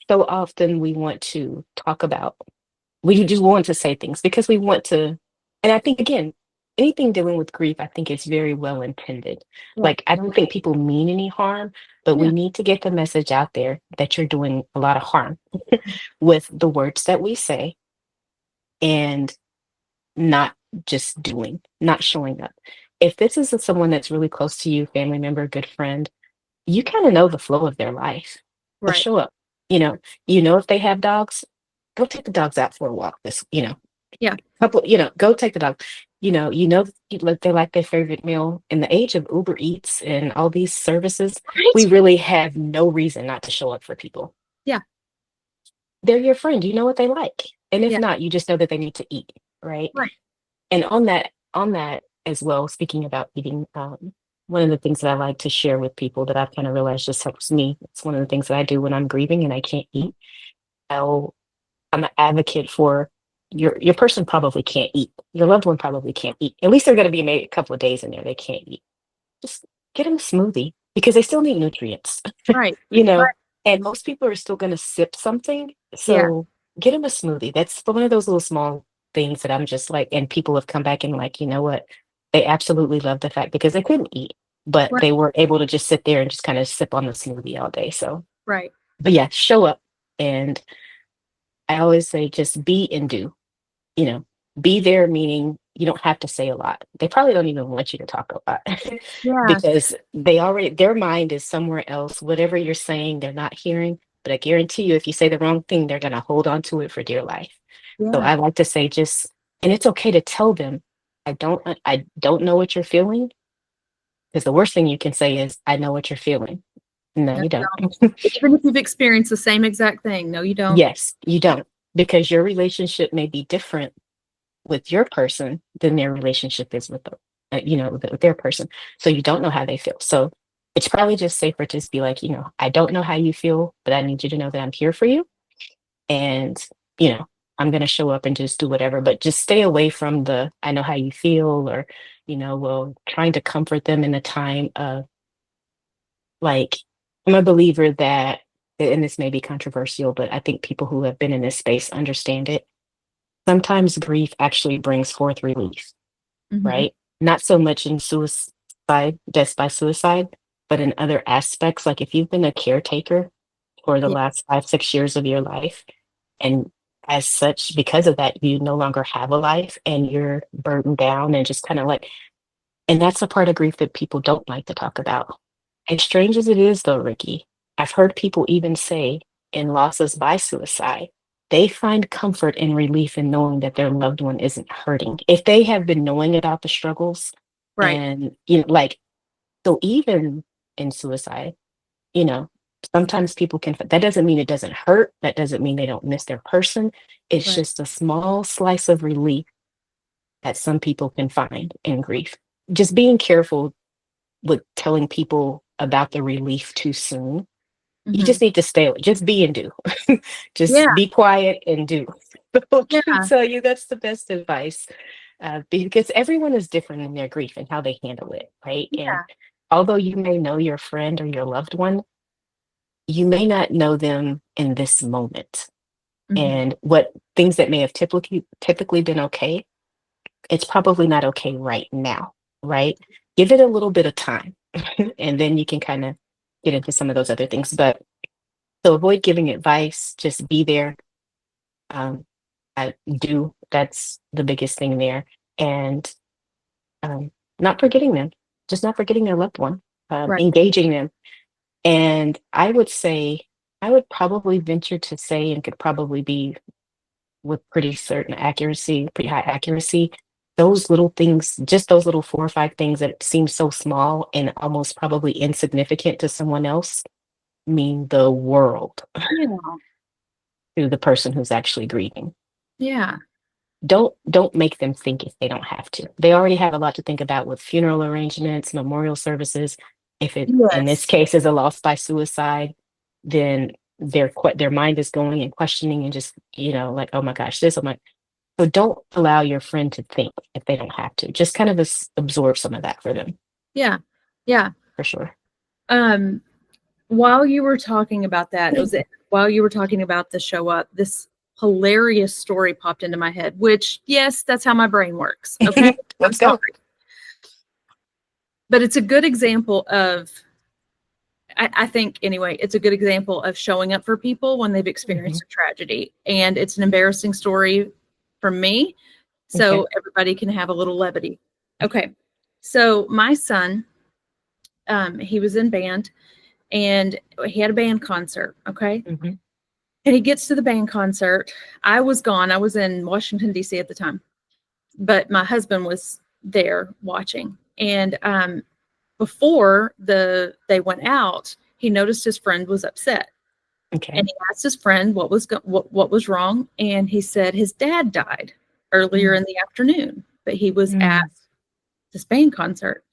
So often we want to talk about, we just want to say things because we want to. And I think, again, anything dealing with grief, I think it's very well intended. Yeah. Like, I don't think people mean any harm, but we Yeah. need to get the message out there that you're doing a lot of harm with the words that we say and not just doing, not showing up. If this is someone that's really close to you, family member, good friend, you kind of know the flow of their life. So Right. show up. You know, if they have dogs, go take the dogs out for a walk. Yeah. Go take the dog. They like their favorite meal. In the age of Uber Eats and all these services, we Right. really have no reason not to show up for people. Yeah. they're your friend. You know what they like. And if Yeah. not, you just know that they need to eat, right? Right. And on that as well, speaking about eating, one of the things that I like to share with people that I've kind of realized just helps me. It's one of the things that I do when I'm grieving and I can't eat. I'll, I'm an advocate for your person probably can't eat. Your loved one probably can't eat. At least they're going to be maybe a couple of days in there. They can't eat. Just get them a smoothie because they still need nutrients, Right. you know. Right. And most people are still going to sip something. Yeah. So get them a smoothie. That's one of those little small things that I'm just like, and people have come back and like, you know what? They absolutely love the fact because they couldn't eat, but Right. they were able to just sit there and just kind of sip on the smoothie all day. So, Right. but yeah, show up. And I always say just be and do, you know, be there, meaning you don't have to say a lot. They probably don't even want you to talk a lot Yeah. because they already, their mind is somewhere else. Whatever you're saying, they're not hearing. But I guarantee you, if you say the wrong thing, they're going to hold on to it for dear life. So Yeah. I like to say just, and it's okay to tell them, I don't know what you're feeling. Because the worst thing you can say is, I know what you're feeling. No, No, you you don't. don't. Even if you've experienced the same exact thing. No, you don't. Yes, you don't. Because your relationship may be different with your person than their relationship is with the, with their person. So you don't know how they feel. So it's probably just safer to just be like, I don't know how you feel, but I need you to know that I'm here for you. And, you know, I'm going to show up and just do whatever, but just stay away from the, I know how you feel, or, well, trying to comfort them in a time of like, I'm a believer that, and this may be controversial, but I think people who have been in this space understand it. Sometimes grief actually brings forth relief, Hmm. right? Not so much in suicide, death by suicide, but in other aspects. Like if you've been a caretaker for the Yeah. last 5, 6 years of your life, and as such, because of that, you no longer have a life and you're burdened down and just kind of like, and that's a part of grief that people don't like to talk about. As strange as it is, though, Rikki, I've heard people even say in losses by suicide, they find comfort and relief in knowing that their loved one isn't hurting. If they have been knowing about the struggles Right. and, like, so even in suicide, you know, sometimes people can, that doesn't mean it doesn't hurt. That doesn't mean they don't miss their person. It's Right. just a small slice of relief that some people can find in grief. Just being careful with telling people about the relief too soon. You Hmm. just need to stay, just be and do. Yeah. Just be quiet and do. I can Yeah. tell you that's the best advice, because everyone is different in their grief and how they handle it, right? And Yeah. although you may know your friend or your loved one, you may not know them in this moment. Hmm. And what things that may have typically been okay, it's probably not okay right now, right? Give it a little bit of time, and then you can kind of get into some of those other things. But so avoid giving advice, just be there. Um, that's the biggest thing there. And um, not forgetting them, just not forgetting their loved one, Right. engaging them. And I would say, I would probably venture to say, and could probably be with pretty certain accuracy, pretty high accuracy, those little things, just those little 4 or 5 things that seem so small and almost probably insignificant to someone else mean the world Yeah. to the person who's actually grieving. Yeah. Don't make them think if they don't have to. They already have a lot to think about with funeral arrangements, memorial services. If it in this Yes. case is a loss by suicide, then their mind is going and questioning and just, like, oh my gosh, this, oh my. So don't allow your friend to think if they don't have to. Just kind of absorb some of that for them, Yeah. Yeah. for sure. Um, while you were talking about that, while you were talking about the show up, this hilarious story popped into my head, which, yes, that's how my brain works. Okay. I'm Let's sorry. go. But it's a good example of, I think anyway, it's a good example of showing up for people when they've Hmm. experienced a tragedy. And it's an embarrassing story for me. Okay. So everybody can have a little levity. Okay. So my son, he was in band and he had a band concert. Okay. Hmm. And he gets to the band concert. I was gone. I was in Washington, D.C. at the time, but my husband was there watching. And before they went out, he noticed his friend was upset. Okay. And he asked his friend what was wrong, and he said his dad died earlier in Mm, the afternoon, but he was at mm, this band concert.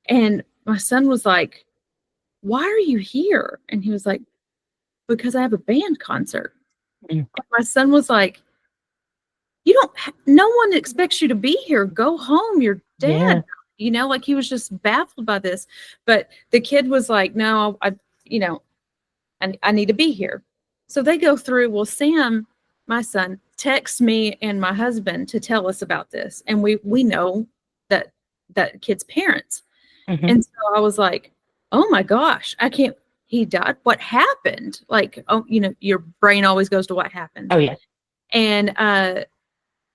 And my son was like, "Why are you here?" And he was like, "Because I have a band concert." mm. And my son was like, "You don't no one expects you to be here. Go home. Your dad," Yeah. like he was just baffled by this. But the kid was like, "No, you know, I need to be here." So they go through. Well, Sam, my son, texts me and my husband to tell us about this, and we know that that kid's parents. Hmm. And so I was like, "Oh my gosh, I can't." He died. What happened? Like, oh, your brain always goes to what happened. Oh, yeah. And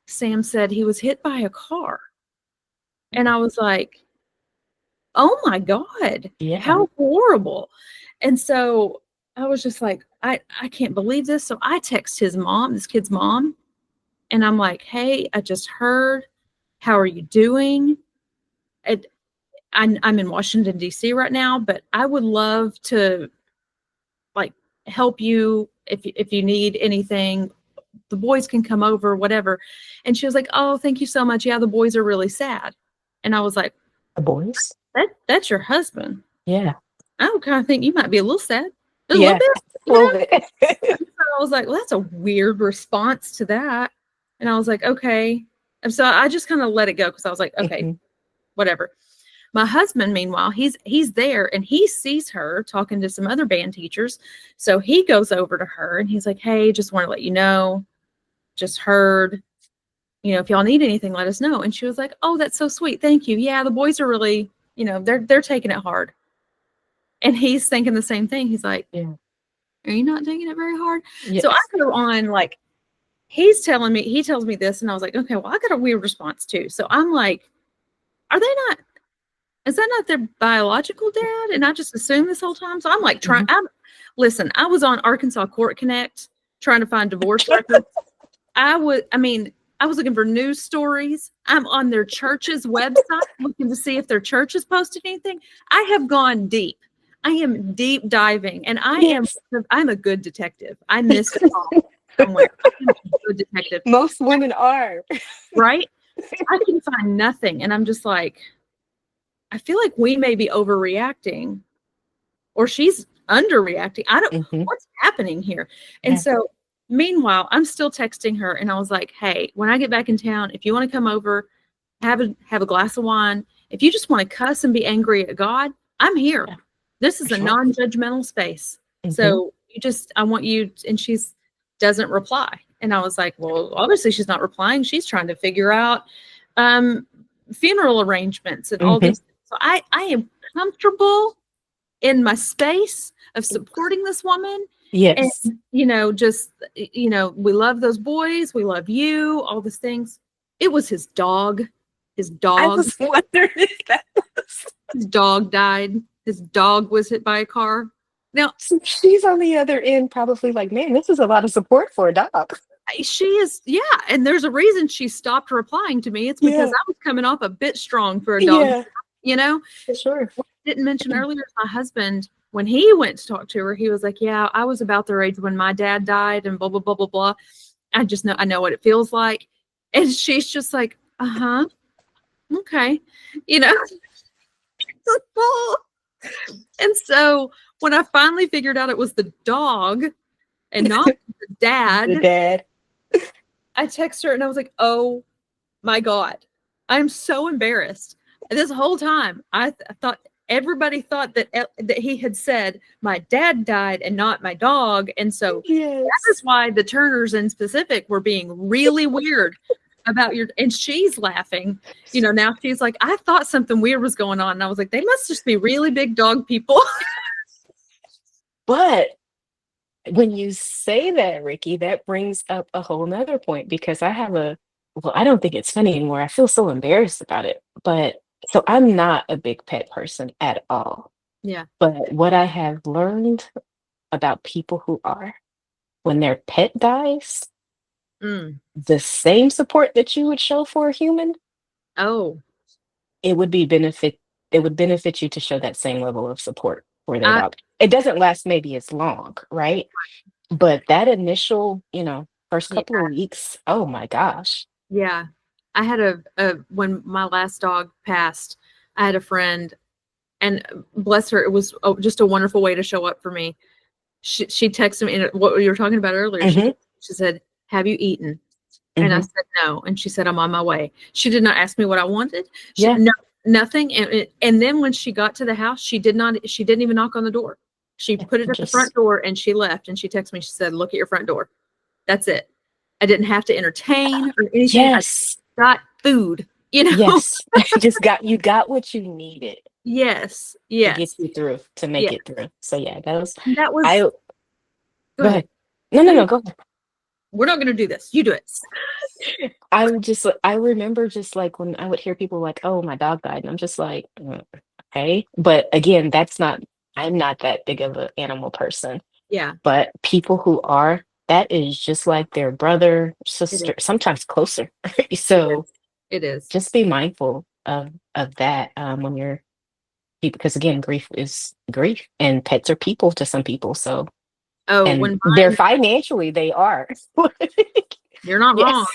Sam said he was hit by a car, and I was like, "Oh my God, Yeah. how horrible." And so I was just like, I can't believe this. So I text his mom, this kid's mom, and I'm like, "Hey, I just heard. How are you doing?" And I'm in Washington, D.C. right now, but I would love to like help you if you need anything. The boys can come over, whatever. And she was like, "Oh, thank you so much. Yeah, the boys are really sad." And I was like, The boys. That's your husband. Yeah. I would kind of think you might be a little sad. Just a little Yeah. bit, A little bit. So I was like, well, that's a weird response to that. And I was like, okay. And so I just kind of let it go because I was like, okay, Mhm. whatever. My husband, meanwhile, he's there and he sees her talking to some other band teachers. So he goes over to her and he's like, "Hey, just want to let you know, just heard, if y'all need anything, let us know." And she was like, "Oh, that's so sweet. Thank you. Yeah, the boys are really, they're taking it hard." And he's thinking the same thing. He's like, Yeah. "Are you not taking it very hard?" So I Yes. go on like he tells me this, and I was like, okay, well, I got a weird response too. So I'm like, are they not, is that not their biological dad? And I just assumed this whole time. So I'm like Mhm. listen, I was on Arkansas Court Connect trying to find divorce records. I was looking for news stories. I'm on their church's website looking to see if their church has posted anything. I have gone deep. I am deep diving, and Yes. I'm a good detective. I missed it all somewhere. I'm a good detective, Most women are. right? I can find nothing, and I'm just like, I feel like we may be overreacting, or she's underreacting. I don't Hmm. what's happening here. And Yeah. so meanwhile, I'm still texting her and I was like, "Hey, when I get back in town, if you want to come over, have a glass of wine. If you just want to cuss and be angry at God, I'm here. Yeah. This For is a sure. non-judgmental space. Hmm. So I want you." And she's doesn't reply. And I was like, "Well, obviously she's not replying. She's trying to figure out um funeral arrangements and all Hmm. these." So I am comfortable in my space of supporting this woman. And, Yes. just, we love those boys. We love you, all these things. It was his dog. His I dog, was wondering if that was. his dog died. His dog was hit by a car. Now, So she's on the other end, probably like, man, this is a lot of support for a dog. she is, yeah. And there's a reason she stopped replying to me. It's because Yeah. I was coming off a bit strong for a dog, Yeah. you know? For sure. Didn't mention earlier, my husband, when he went to talk to her, he was like, "Yeah, I was about their age when my dad died and blah, blah, blah, blah, blah. I know what it feels like." And she's just like, "Uh-huh, okay." You know? And so when I finally figured out it was the dog and not the The dad, dad. I texted her and I was like, "Oh my God, I'm so embarrassed." And this whole time, I thought everybody thought that he had said my dad died and not my dog, and so that is Yes. why the Turners in specific were being really weird about your. And she's laughing, Now she's like, "I thought something weird was going on," and I was like, "They must just be really big dog people." But when you say that, Rikki, that brings up a whole nother point because well, I don't think it's funny anymore. I feel so embarrassed about it. But so I'm not a big pet person at all. Yeah. But what I have learned about people who are, when their pet dies, Mm. the same support that you would show for a human, Oh, it would be benefit it would benefit you to show that same level of support for their I dog. it doesn't last maybe as long, right? But that initial, first Yeah. couple of weeks, oh my gosh. Yeah. I had when my last dog passed, I had a friend, and bless her, it was just a wonderful way to show up for me. She texted me, and what you were talking about earlier, Hmm. she said, "Have you eaten?" And I Hmm. said, "No." And she said, "I'm on my way." She did not ask me what I wanted. Yeah, No, nothing. And then when she got to the house, she didn't even knock on the door. She put it at the front just door and she left, and she texted me. She said, "Look at your front door." That's it. I didn't have to entertain or anything. I yes, got food, yes. Just got what you needed Yes, to get yes, you through, to yeah. make it through. So yeah, that was That I was Go go ahead. ahead. No, no, No, no, no, go ahead. we're not gonna do this. You do it. I remember just like when I would hear people like, "Oh, my dog died," and I'm just like, okay. But again, I'm not that big of an animal person. Yeah, But people who are, that is just like their brother, it sister, is. sometimes closer. It So is. It is. just be mindful of that when you're because again, grief is grief, and pets are people to some people. So Oh, and when they're mine financially they are. You're not wrong.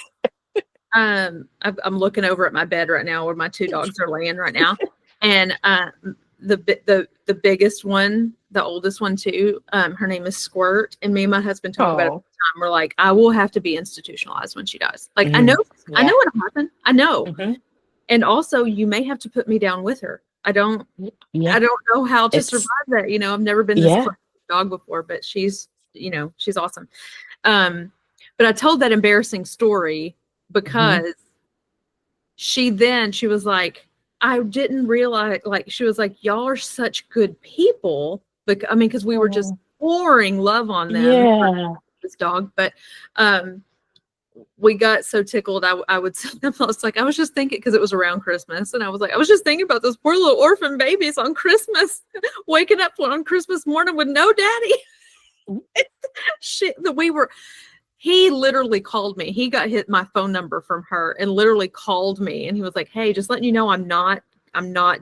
Yes. I'm looking over at my bed right now where my two dogs are laying right now, and the biggest one, the oldest one too, her name is Squirt, and me and my husband talk about it all Oh. the time. We're like, I will have to be institutionalized when she dies. Like Mm, I know yeah. what'll happen. I know, Hmm. and also you may have to put me down with her. Yeah. I don't know how to survive It's that. I've never been this yeah. close to a dog before, but she's awesome. Um, but I told that embarrassing story Hmm. because she was like, I didn't realize, like, she was like, y'all are such good people. Because we were just Oh, pouring love on them for yeah. this dog. But um, we got so tickled. I would say, I was like, I was just thinking, because it was around Christmas, and I was like, I was just thinking about those poor little orphan babies on Christmas, waking up on Christmas morning with no daddy. Shit, that we were He literally called me. He got my phone number from her and literally called me, and he was like, "Hey, just letting you know I'm not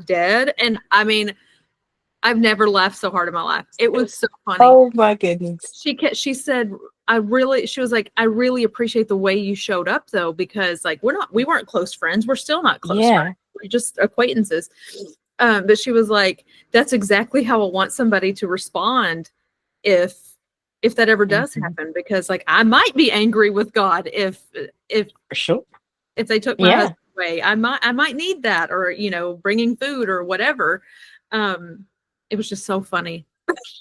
dead." And I've never laughed so hard in my life. It was so funny. Oh my goodness. She said, she was like, "I really appreciate the way you showed up though, because like we weren't close friends. We're still not close friends. Yeah. We're just acquaintances." But she was like, "That's exactly how I want somebody to respond if that ever does Hmm. happen, because like I might be angry with God if For sure. if they took my Yeah. husband away. I might need that, or bringing food or whatever." um it was just so funny.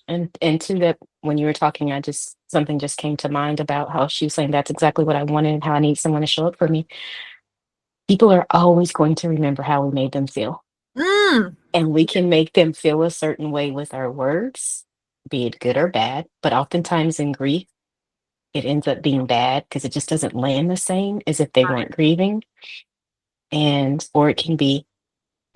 And to that, when you were talking, I just something just came to mind about how she was saying that's exactly what I wanted and how I need someone to show up for me. People are always going to remember how we made them feel. mm, And we can make them feel a certain way with our words, be it good or bad. But oftentimes in grief, it ends up being bad because it just doesn't land the same as if they weren't grieving. And or it can be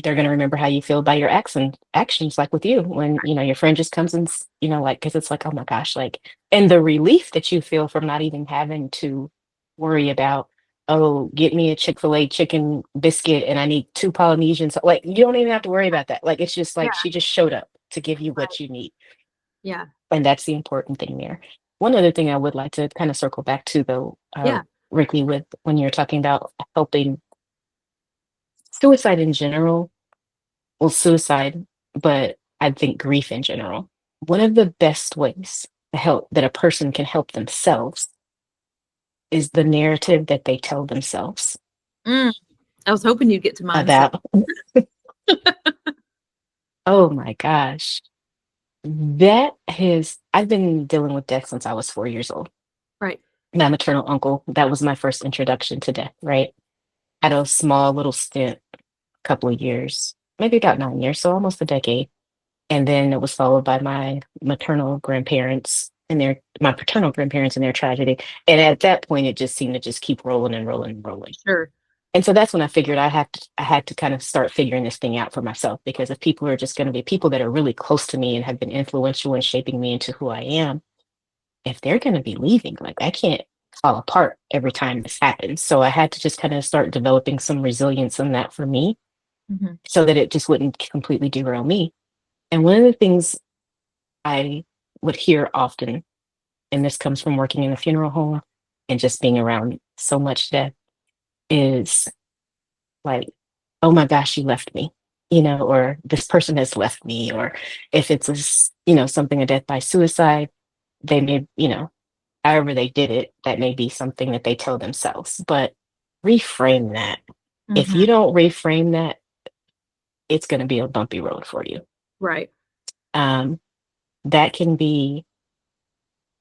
they're going to remember how you feel by your actions, like with you when your friend just comes and like because it's like, oh my gosh, like, and the relief that you feel from not even having to worry about, oh, get me a Chick-fil-A chicken biscuit and I need two Polynesians, like you don't even have to worry about that. Like it's just yeah, like she just showed up to give you right, what you need, yeah, and that's the important thing there. One other thing I would like to kind of circle back to though, yeah. Ricky, with when you're talking about helping suicide in general, well, suicide, but I think grief in general. One of the best ways to help that a person can help themselves is the narrative that they tell themselves mm. I was hoping you'd get to mindset. about, oh my gosh, I've been dealing with death since I was 4 years old. Right. My maternal uncle, that was my first introduction to death, right? Had a small little stint, a couple of years, maybe about 9 years, so almost a decade. And then it was followed by my paternal grandparents and their tragedy. And at that point, it just seemed to just keep rolling and rolling and rolling. Sure. And so that's when I figured I had to kind of start figuring this thing out for myself, because if people are just going to be people that are really close to me and have been influential in shaping me into who I am, if they're going to be leaving, like I can't fall apart every time this happens. So I had to just kind of start developing some resilience in that for me, Hmm. so that it just wouldn't completely derail me. And one of the things I would hear often, and this comes from working in a funeral home and just being around so much death, is like, oh my gosh, you left me, or this person has left me, or if it's something, a death by suicide, they may, however they did it, that may be something that they tell themselves. But reframe that. If Mm-hmm. you don't reframe that, it's going to be a bumpy road for you. Right. Um, that can be,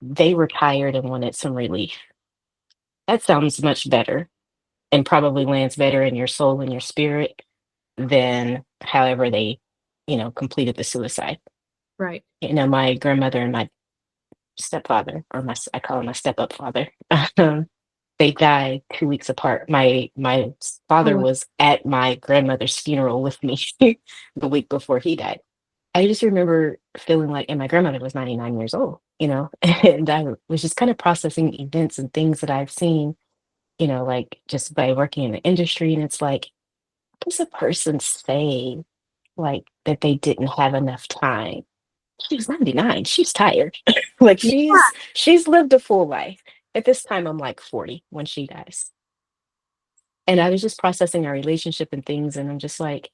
they retired and wanted some relief. That sounds much better and probably lands better in your soul and your spirit than however they, completed the suicide. Right. My grandmother and my stepfather, or I call him my step up father, they died 2 weeks apart. My Oh, father wow. was at my grandmother's funeral with me the week before he died. I just remember feeling like, and my grandmother was 99 years old, and I was just kind of processing events and things that I've seen, like just by working in the industry. And it's like, what does a person say, like that they didn't have enough time? She was 99. She's tired. Like Yeah. she's lived a full life. At this time, I'm like 40 when she dies. And I was just processing our relationship and things, and I'm just like,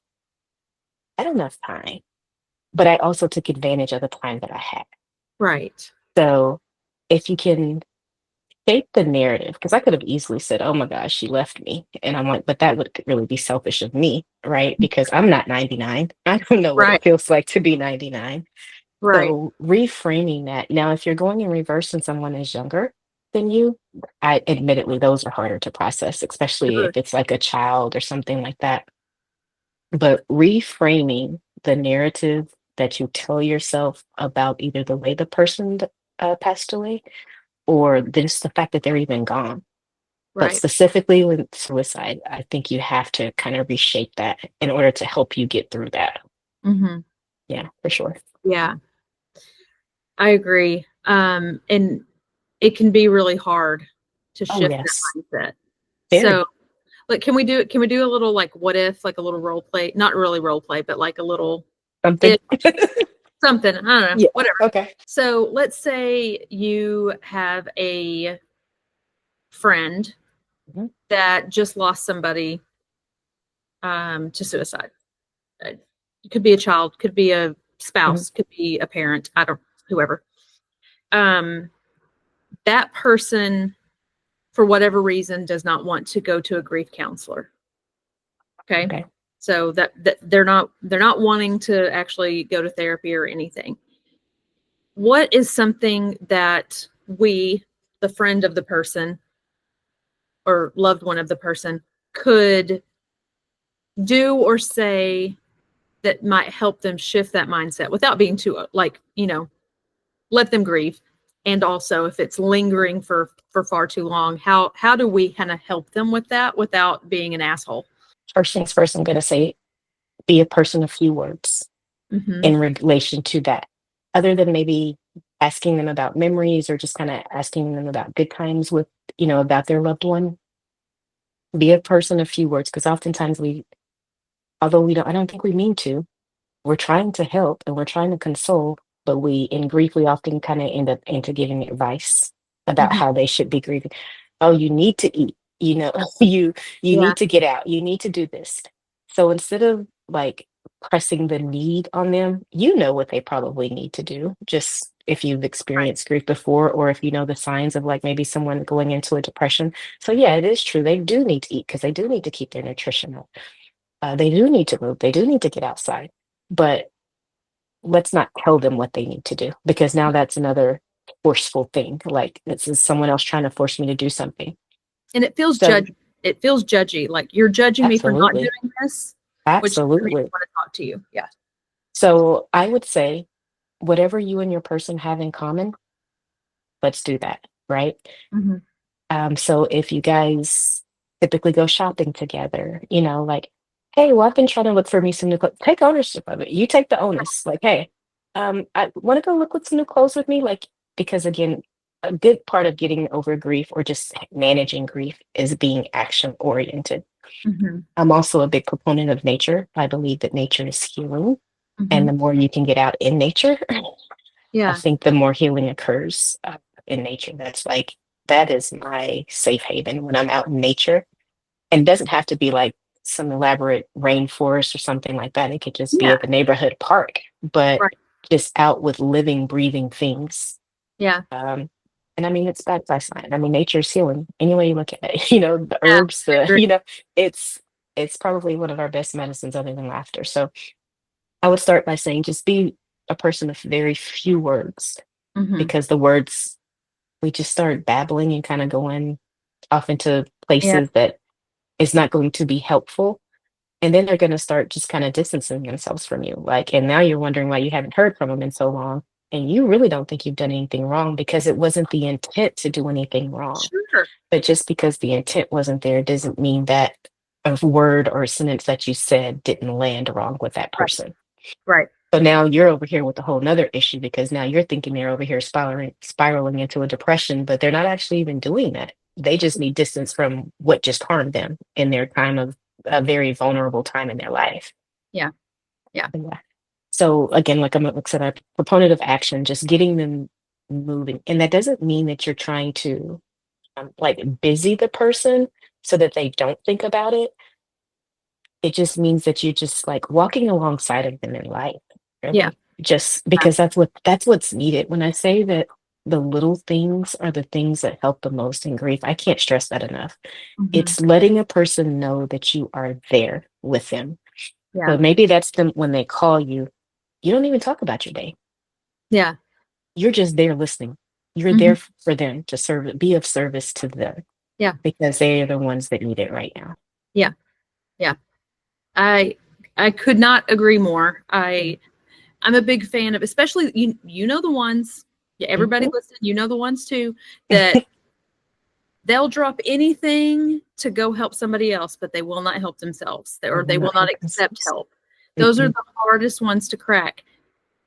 I don't have time. But I also took advantage of the time that I had. Right. So if you can shape the narrative, because I could have easily said, oh my gosh, she left me. And I'm like, but that would really be selfish of me, right? Because I'm not 99. I don't know what it Right. feels like to be 99. Right. So reframing that. Now, if you're going in reverse and someone is younger than you, I admittedly those are harder to process, especially if Sure. it's like a child or something like that. But reframing the narrative that you tell yourself about either the way the person passed away or just the fact that they're even gone. But Right. specifically with suicide, I think you have to kind of reshape that in order to help you get through that. Mm-hmm. Yeah, for sure. Yeah, I agree. And it can be really hard to Oh, shift yes. that mindset. So, Very. like, can we do a little like what if, like a little role play? Not really role play, but like a little Something. if something. I don't know, Yeah. whatever. Okay. So let's say you have a friend Mhm, that just lost somebody to suicide. It could be a child, could be a mhm. spouse, could be a parent. I don't, whoever. Um, that person, for whatever reason, does not want to go to a grief counselor. Okay, Okay. so that they're not wanting to actually go to therapy or anything. What is something that we, the friend of the person or loved one of the person, could do or say that might help them shift that mindset without being too like, let them grieve? And also, if it's lingering for far too long, how do we kind of help them with that without being an asshole? First things first, I'm going to say be a person of few words Mm-hmm. in relation to that. Other than maybe asking them about memories or just kind of asking them about good times with, about their loved one, be a person of few words. Because oftentimes although I don't think we mean to, we're trying to help and we're trying to console, but in grief, we often kind of end up into giving advice about Mm-hmm. how they should be grieving. Oh, you need to eat, you Yeah. need to get out, you need to do this. So instead of like pressing the need on them, you know what they probably need to do. Just if you've Right. experienced grief before, or if you know the signs of like maybe someone going into a depression. So yeah, it is true. They do need to eat because they do need to keep their nutrition up. They do need to move. They do need to get outside. But let's not tell them what they need to do because now that's another forceful thing. Like this is someone else trying to force me to do something. And So it feels judgy, like you're judging me for not absolutely, doing this, which doesn't make me absolutely. want to talk to you. Yeah. So I would say whatever you and your person have in common, let's do that, right? Mm-hmm. So if you guys typically go shopping together, like, hey, well, I've been trying to look for me some new clothes. Take ownership of it. You take the onus. Like, hey, I want to go look with some new clothes with me. Like, because again, a good part of getting over grief or just managing grief is being action oriented. Mm-hmm. I'm also a big proponent of nature. I believe that nature is healing, and Mm-hmm. the more you can get out in nature, I Yeah. think the more healing occurs in nature. That's like, that is my safe haven when I'm out in nature. And it doesn't have to be like some elaborate rainforest or something like that. It could just be Yeah. at the neighborhood park, but Right. just out with living, breathing things. Yeah. Um, and I mean, it's backed by science. I mean, nature's healing. Any way you look at it, the Yeah. herbs, I agree. it's it's probably one of our best medicines other than laughter. So I would start by saying just be a person of very few words, Hmm. because the words, we just start babbling and kind of going off into Yeah. places that is not going to be helpful. And then they're going to start just kind of distancing themselves from you. Like, and now you're wondering why you haven't heard from them in so long. And you really don't think you've done anything wrong because it wasn't the intent to do anything wrong. Sure. But just because the intent wasn't there doesn't mean that a word or a sentence that you said didn't land wrong with that Right. person. Right. So now you're over here with a whole nother issue because now you're thinking they're over here spiraling into a depression, but they're not actually even doing that. They just need distance from what just harmed them in their time of a very vulnerable time in their life. Yeah. Yeah. Yeah. So again, like I said, I'm a proponent of action, just getting them moving. And that doesn't mean that you're trying to like busy the person so that they don't think about it. It just means that you're just like walking alongside of them in life, Yeah. really. Just Yeah. because that's what's needed. When I say that the little things are the things that help the most in grief, I can't stress that enough. Hmm. It's letting a person know that you are there with them. Yeah. So maybe that's them when they call you, you don't even talk about your day. Yeah. You're just there listening. You're there Hmm. for them to serve, be of service to them Yeah. because they are the ones that need it right now. Yeah. Yeah. I I could not agree more. I'm a big fan of, especially the ones, yeah, everybody Mhm. listen, the ones too, that they'll drop anything to go help somebody else, but they will not help themselves, They or will they will not not help accept themselves. help. Those are Mm-mm. the hardest ones to crack,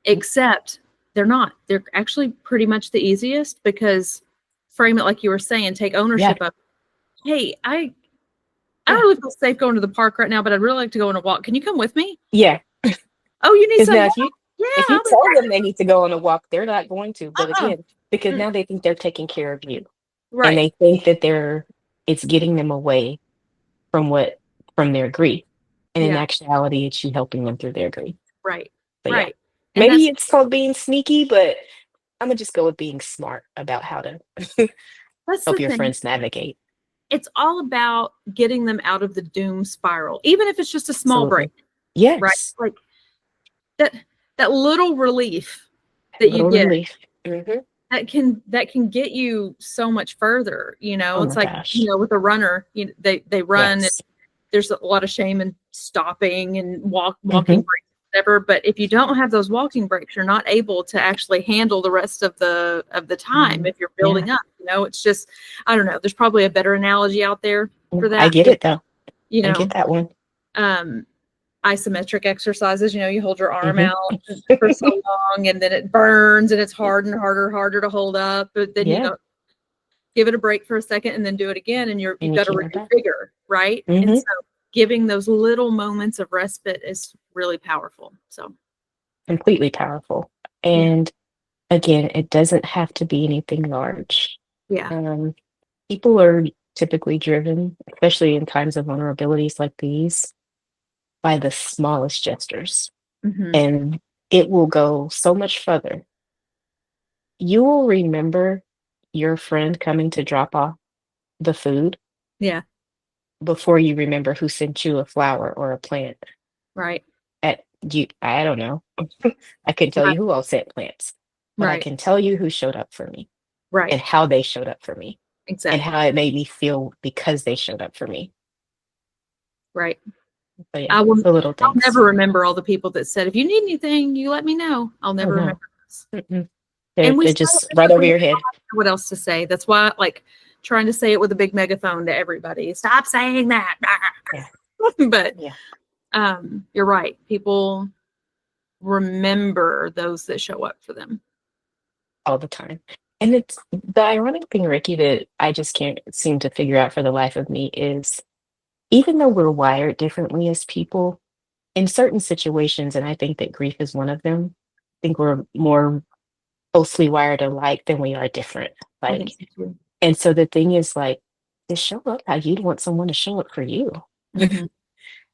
except they're not. They're actually pretty much the easiest because frame it like you were saying, take Yeah, ownership of, hey, I don't yeah, really feel safe going to the park right now, but I'd really like to go on a walk. Can you come with me? yeah. Oh, you need Because some now, help? Yeah, if you I'll be tell right. them they need to go on a walk, they're not going to. But Uh-uh. again, because Mm, now they think they're taking care of you, and right. they think that it's getting them away from from their grief, and in Yeah. actuality, it's you helping them through their grief. Right. So yeah, Right. And maybe it's called being sneaky, but I'm gonna just go with being smart about how to that's help the your thing. friends navigate. It's all about getting them out of the doom spiral, even if it's just a small break, Absolutely. right? Yes. Like that that little relief that you Little get, relief. Hmm. that can get you so much further. Oh It's my like, gosh. with a runner, they run, and Yes. there's a lot of shame in stopping and walking Hmm. breaks, whatever. But if you don't have those walking breaks, you're not able to actually handle the rest of the time. Mm, If you're yeah. building up, it's just, I don't know. There's probably a better analogy out there for No, I that. get it though. You I know, get that one. um, isometric exercises. You hold your arm Hmm. out for so long, and then it burns, and it's harder to hold up. But then Yeah. give it a break for a second, and then do it again, and you've And you got a can't go renewed back. vigor, right? And Hmm. so giving those little moments of respite is really powerful. So Completely powerful. yeah, And again, it doesn't have to be anything large. yeah, Um, People are typically driven, especially in times of vulnerabilities like these, by the smallest gestures. hmm, And it will go so much further. You will remember your friend coming to drop off the food yeah, before you remember who sent you a flower or a plant. right, I don't know. I can tell right, you who all sent plants, but I right, can tell you who showed up for me right, and how they showed up for me and exactly, how it made me feel because they showed up for me. right. So yeah, I will. the little I'll things. never remember all the people that said, "If you need anything, you let me know." I'll Oh never no. remember this. Mm-mm. And we They're say it just right over differently. your head. What else to say? That's why, like, trying to say it with a big megaphone to everybody. Stop saying that. Yeah. But Yeah. you're right. People remember those that show up for them. All the time. And it's the ironic thing, Ricky, that I just can't seem to figure out for the life of me is even though we're wired differently as people, in certain situations, and I think that grief is one of them, I think we're more closely wired alike than we are different. I think Like, so too. and so the thing is like, just show up how you'd want someone to show up for you. Hmm.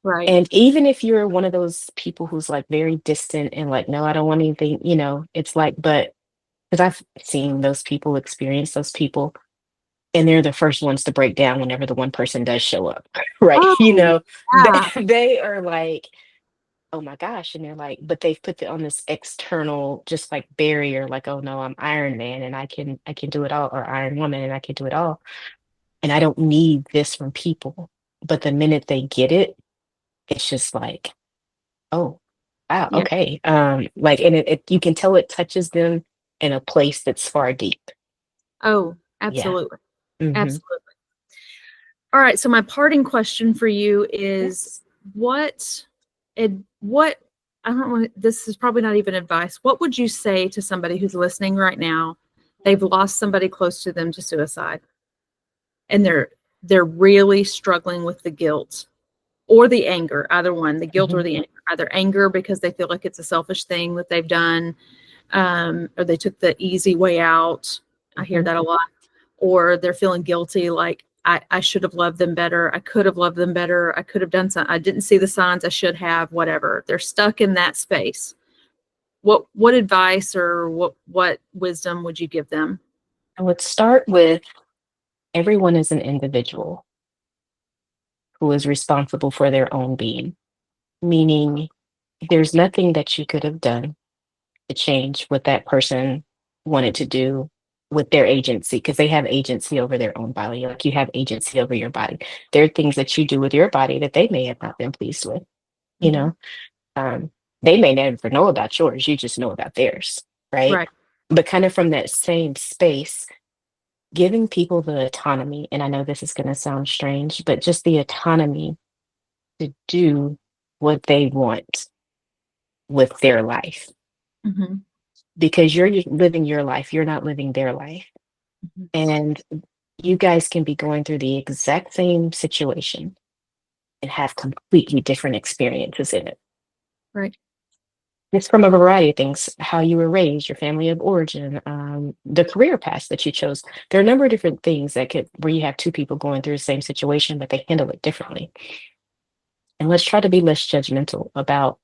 Right. And even if you're one of those people who's like very distant and like, no, I don't want anything, it's like, but because I've seen those people experience those people, and they're the first ones to break down whenever the one person does show up, right? Oh, yeah. They are like, oh my gosh, and they're like, but they've put on this external just like barrier, like, oh no, I'm Iron Man and I can do it all, or Iron Woman and I can do it all, and I don't need this from people. But the minute they get it, it's just like, oh, wow, Yeah. okay. Like, and you can tell it touches them in a place that's far deep. Oh, Yeah. absolutely. Hmm. Absolutely. All right. So my parting question for you is Yes. what what I don't want this is probably not even advice. What would you say to somebody who's listening right now? They've lost somebody close to them to suicide and they're really struggling with the guilt or the anger, either one, the guilt or Hmm. the anger, either anger because they feel like it's a selfish thing that they've done, or they took the easy way out. I hear Hmm. that a lot. Or they're feeling guilty, like I should have loved them better. I could have loved them better. I could have done something. I didn't see the signs I should have, whatever. They're stuck in that space. What advice or what wisdom would you give them? I would start with everyone is an individual who is responsible for their own being, meaning there's nothing that you could have done to change what that person wanted to do with their agency, because they have agency over their own body. Like you have agency over your body. There are things that you do with your body that they may have not been pleased with, you Hmm. know? Um, they may never know about yours, you just know about theirs, right? Right. But kind of from that same space, giving people the autonomy, and I know this is going to sound strange, but just the autonomy to do what they want with their life, Hmm. because you're living your life, you're not living their life. Hmm. And you guys can be going through the exact same situation and have completely different experiences in it. Right. It's from a variety of things: how you were raised, your family of origin, the career paths that you chose. There are a number of different things that could, where you have two people going through the same situation, but they handle it differently. And let's try to be less judgmental about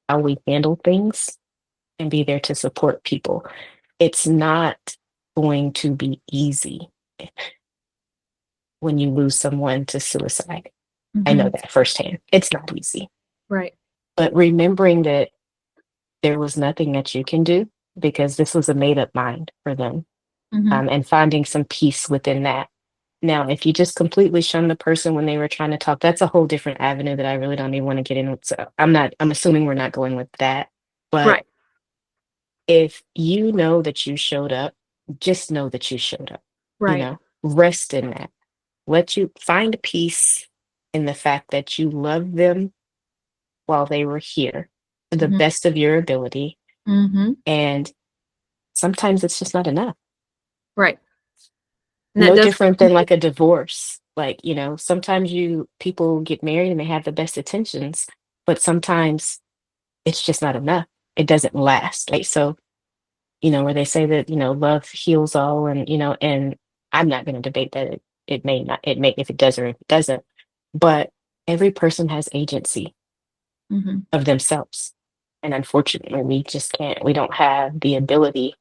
how we handle things and be there to support people. It's not going to be easy when you lose someone to suicide. I know Hmm. that firsthand. It's not easy. Right. But remembering that there was nothing that you can do because this was a made up mind for them, Hmm. and finding some peace within that. Now, if you just completely shun the person when they were trying to talk, that's a whole different avenue that I really don't even want to get into. So I'm assuming we're not going with that. But Right. if you know that you showed up, just know that you showed up, Right. rest in that. Let you find peace in the fact that you love them while they were here to the Hmm. best of your ability. Hmm. And sometimes it's just not enough. Right. And that No does. different than like a divorce. Like, sometimes people get married and they have the best intentions, but sometimes it's just not enough. It doesn't last. Like, so, where they say that, love heals all, and I'm not going to debate that it may not, it may, if it does or if it doesn't, but every person has agency Hmm. of themselves. And unfortunately, we don't have the ability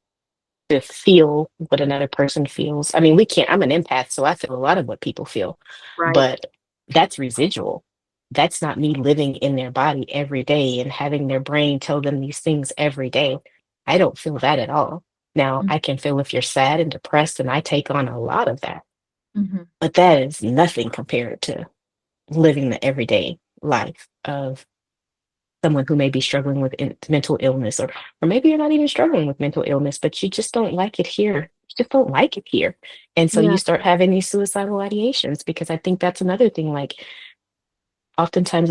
to feel what another person feels. I mean, we can't, I'm an empath, so I feel a lot of what people feel, Right. but that's residual. That's not me living in their body every day and having their brain tell them these things every day. I don't feel that at all. Now, I can feel if you're sad and depressed, and I take on a lot of that, Hmm. but that is nothing compared to living the everyday life of someone who may be struggling with mental illness, or maybe you're not even struggling with mental illness, but you just don't like it here. You just don't like it here. And so you Yeah. start having these suicidal ideations, because I think that's another thing. Like, oftentimes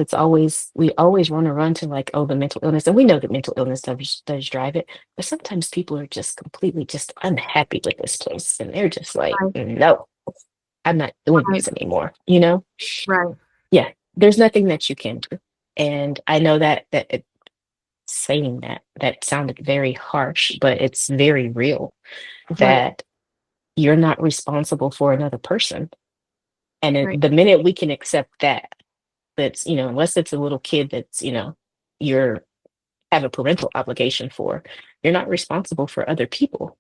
we always want to run to like, oh, the mental illness. And we know that mental illness does drive it, but sometimes people are just completely just unhappy with this place. And they're just like, Right. no, I'm not doing Right. this anymore. Right. Yeah, there's nothing that you can do. And I know that saying that. That sounded very harsh, but it's very real Right. that you're not responsible for another person. And Right. the minute we can accept that, that's, unless it's a little kid that's, you're have a parental obligation for, you're not responsible for other people.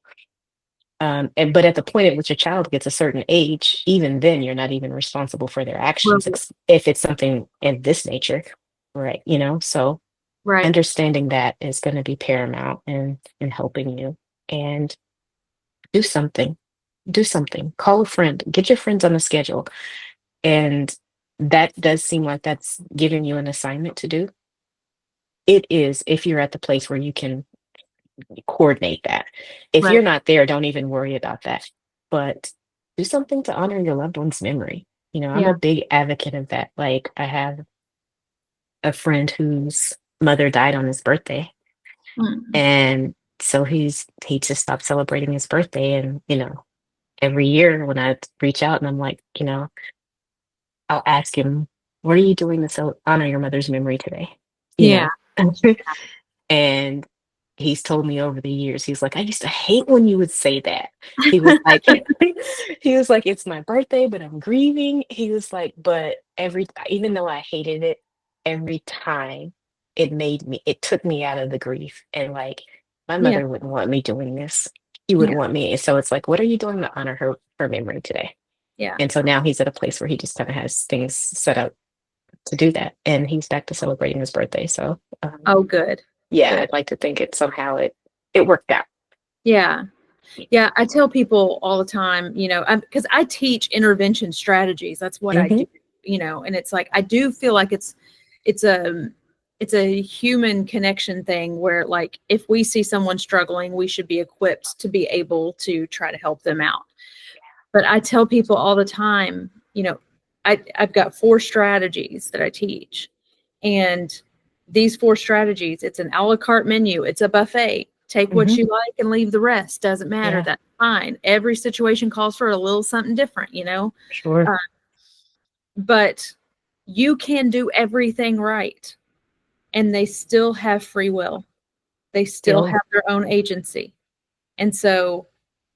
But at the point at which a child gets a certain age, even then you're not even responsible for their actions, Right. if it's something in this nature, right? So Right. understanding that is going to be paramount in helping you. And do something. Do something. Call a friend. Get your friends on the schedule. And that does seem like that's giving you an assignment to do. It is, if you're at the place where you can coordinate that. If Right. you're not there, don't even worry about that. But do something to honor your loved one's memory. I'm Yeah. a big advocate of that. Like, I have a friend whose mother died on his birthday. Mm. And so he just stopped celebrating his birthday. And, every year when I reach out and I'm like, I'll ask him, what are you doing to honor your mother's memory today? You Yeah. know? And he's told me over the years, he's like, I used to hate when you would say that. He was like, he was like, it's my birthday, but I'm grieving. He was like, but even though I hated it, every time it took me out of the grief. And like, my Yeah. mother wouldn't want me doing this. She would Yeah. want me. So it's like, what are you doing to honor her memory today? Yeah. And so now he's at a place where he just kind of has things set up to do that. And he's back to celebrating his birthday. So Oh, good. yeah, Good. I'd like to think it worked out. Yeah. Yeah. I tell people all the time, because I teach intervention strategies. That's what I Hmm. do, and it's like, I do feel like it's a, it's a human connection thing where, like, if we see someone struggling, we should be equipped to be able to try to help them out. But I tell people all the time, I've got 4 strategies that I teach. And these 4 strategies, it's an a la carte menu, it's a buffet. Take what Hmm. you like and leave the rest. Doesn't matter. Yeah, That's fine. Every situation calls for a little something different. sure. Uh, but you can do everything right, and they still have free will. They still Still. have their own agency. And so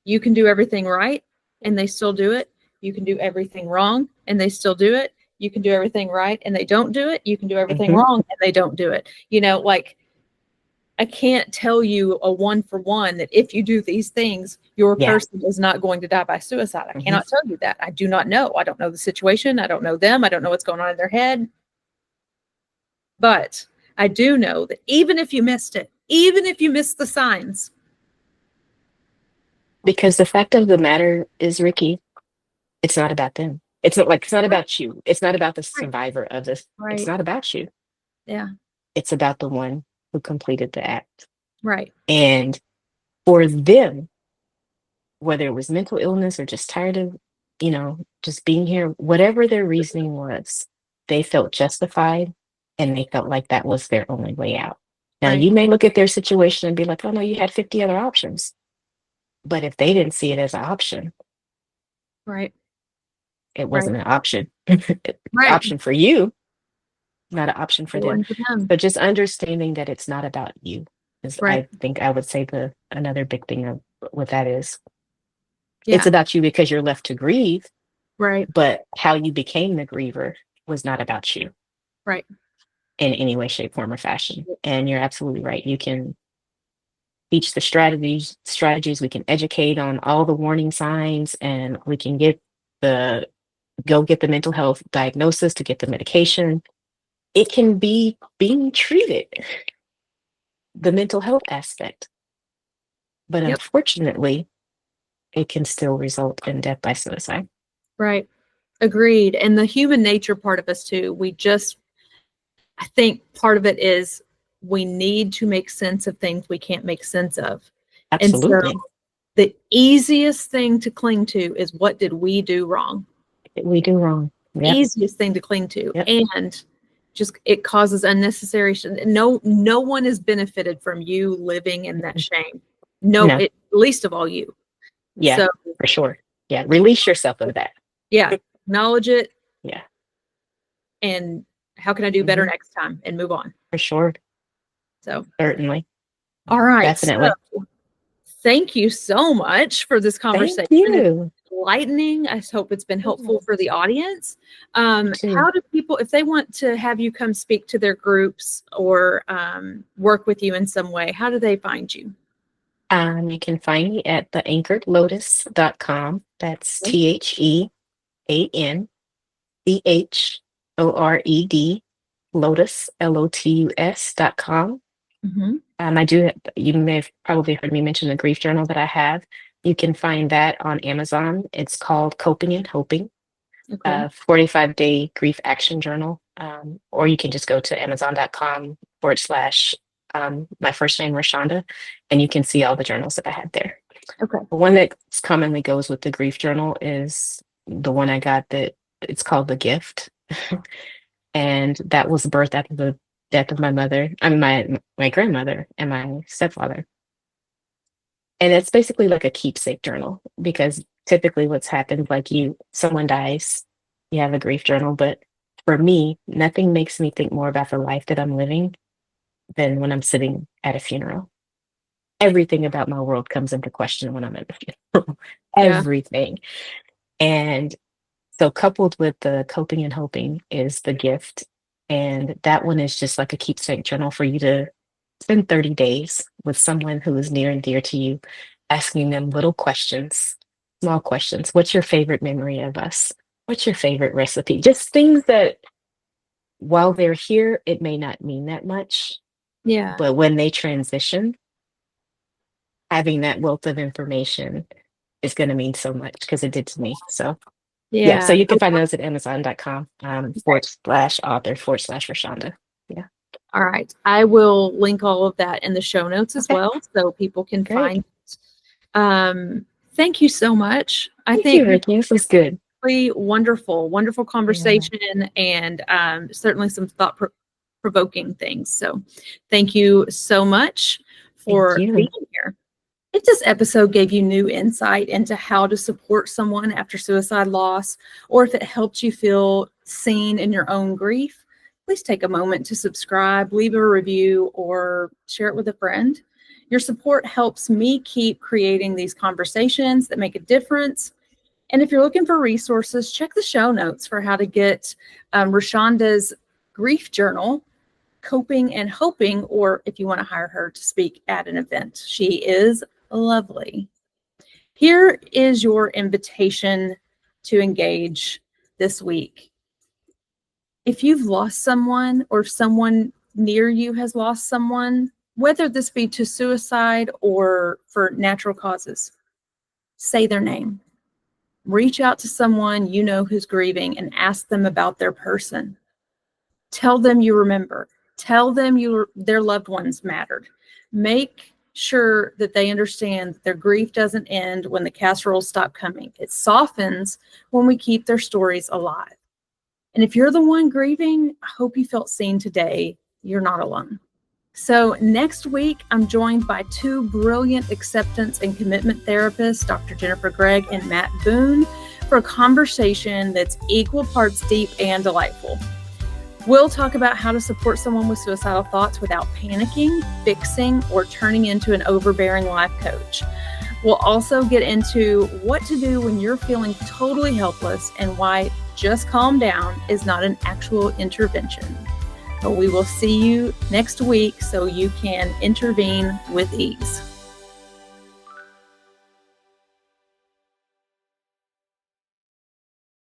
you can do everything right and they still do it. You can do everything wrong and they still do it. You can do everything right and they don't do it. You can do everything Hmm. wrong and they don't do it. Like, I can't tell you a 1-for-1 that if you do these things, your Yeah. person is not going to die by suicide. I Hmm. cannot tell you that. I do not know. I don't know the situation. I don't know them. I don't know what's going on in their head. But I do know that even if you missed it, even if you missed the signs, Because the fact of the matter is, Rikki, it's not about them. It's not right, about you. It's not about the right, survivor of this. It's right, not about you. yeah, It's about the one who completed the act. right, And for them, whether it was mental illness or just tired of, just being here, whatever their reasoning was, they felt justified and they felt like that was their only way out. Now, right, you may look at their situation and be like, oh no, you had 50 other options. But if they didn't see it as an option, right, it right, wasn't an option. right. Option for you, not an option for It them. wasn't for them. So just understanding that it's not about you is, Right, I think I would say, the another big thing of what that is. It's yeah, about you because you're left to grieve, right, but how you became the griever was not about you right. in any way, shape, form, or fashion. And you're absolutely right. You can teach the strategies, we can educate on all the warning signs, and we can the go get the mental health diagnosis to get the medication. It can be being treated, the mental health aspect. But Yep, unfortunately, it can still result in death by suicide. right. Agreed. And the human nature part of us too. I think part of it is we need to make sense of things we can't make sense of. And so Absolutely. the easiest thing to cling to is, what did we do wrong? We do wrong. Yep. Easiest thing to cling to. Yep. And just, it causes unnecessary no one is benefited from you living in that shame. No, No. least of all you. Yeah, So for sure. Yeah. Release yourself of that. yeah, acknowledge it, Yeah. and how can I do better Hmm. next time, and move on. For sure. So, Certainly. all right. Definitely. So thank you so much for this Thank conversation. It's you. enlightening. I hope it's been helpful for the audience. Too. How do people, if they want to have you come speak to their groups or work with you in some way, how do they find you? You can find me at theanchoredlotus.com. That's TheAnchored, Lotus, Lotus.com. Mm-hmm. You may have probably heard me mention the grief journal that I have. You can find that on Amazon. It's called Coping and Hoping, Okay. 45-day grief action journal. Or you can just go to amazon.com / my first name, Roshonda, and you can see all the journals that I had there. Okay. The one that commonly goes with the grief journal is the one I got that it's called The Gift. And that was birthed after the death of my mother, I mean my grandmother and my stepfather. And it's basically like a keepsake journal because typically what's happened, like someone dies, you have a grief journal. But for me, nothing makes me think more about the life that I'm living than when I'm sitting at a funeral. Everything about my world comes into question when I'm at the funeral. Yeah. Everything. And so coupled with the coping and hoping is the gift. And that one is just like a keepsake journal for you to spend 30 days with someone who is near and dear to you, asking them little questions, small questions. What's your favorite memory of us? What's your favorite recipe? Just things that while they're here, it may not mean that much. Yeah. But when they transition, having that wealth of information is going to mean so much because it did to me. So yeah, so Yeah. you can find those at amazon.com /author /Roshonda. Yeah. All right. I will link all of that in the show notes as Okay. well so people can Great. find it. Thank you so much. I Thank think you, Rikki. This was good. really wonderful Yeah. conversation and certainly some thought-provoking things. So thank you so much Thank for being you. here. If this episode gave you new insight into how to support someone after suicide loss, or if it helped you feel seen in your own grief, please take a moment to subscribe, leave a review, or share it with a friend. Your support helps me keep creating these conversations that make a difference. And if you're looking for resources, check the show notes for how to get Roshonda's grief journal, Coping and Hoping, or if you want to hire her to speak at an event. She is lovely. Here is your invitation to engage this week. If you've lost someone or someone near you has lost someone, whether this be to suicide or for natural causes, say their name. Reach out to someone you know who's grieving and ask them about their person. Tell them you remember. Tell them their loved ones mattered. Make sure that they understand that their grief doesn't end when the casseroles stop coming. It softens when we keep their stories alive. And if you're the one grieving, I hope you felt seen today. You're not alone. So next week, I'm joined by two brilliant acceptance and commitment therapists, Dr. Jennifer Gregg and Matt Boone, for a conversation that's equal parts deep and delightful. We'll talk about how to support someone with suicidal thoughts without panicking, fixing, or turning into an overbearing life coach. We'll also get into what to do when you're feeling totally helpless and why just calm down is not an actual intervention. But we will see you next week so you can intervene with ease.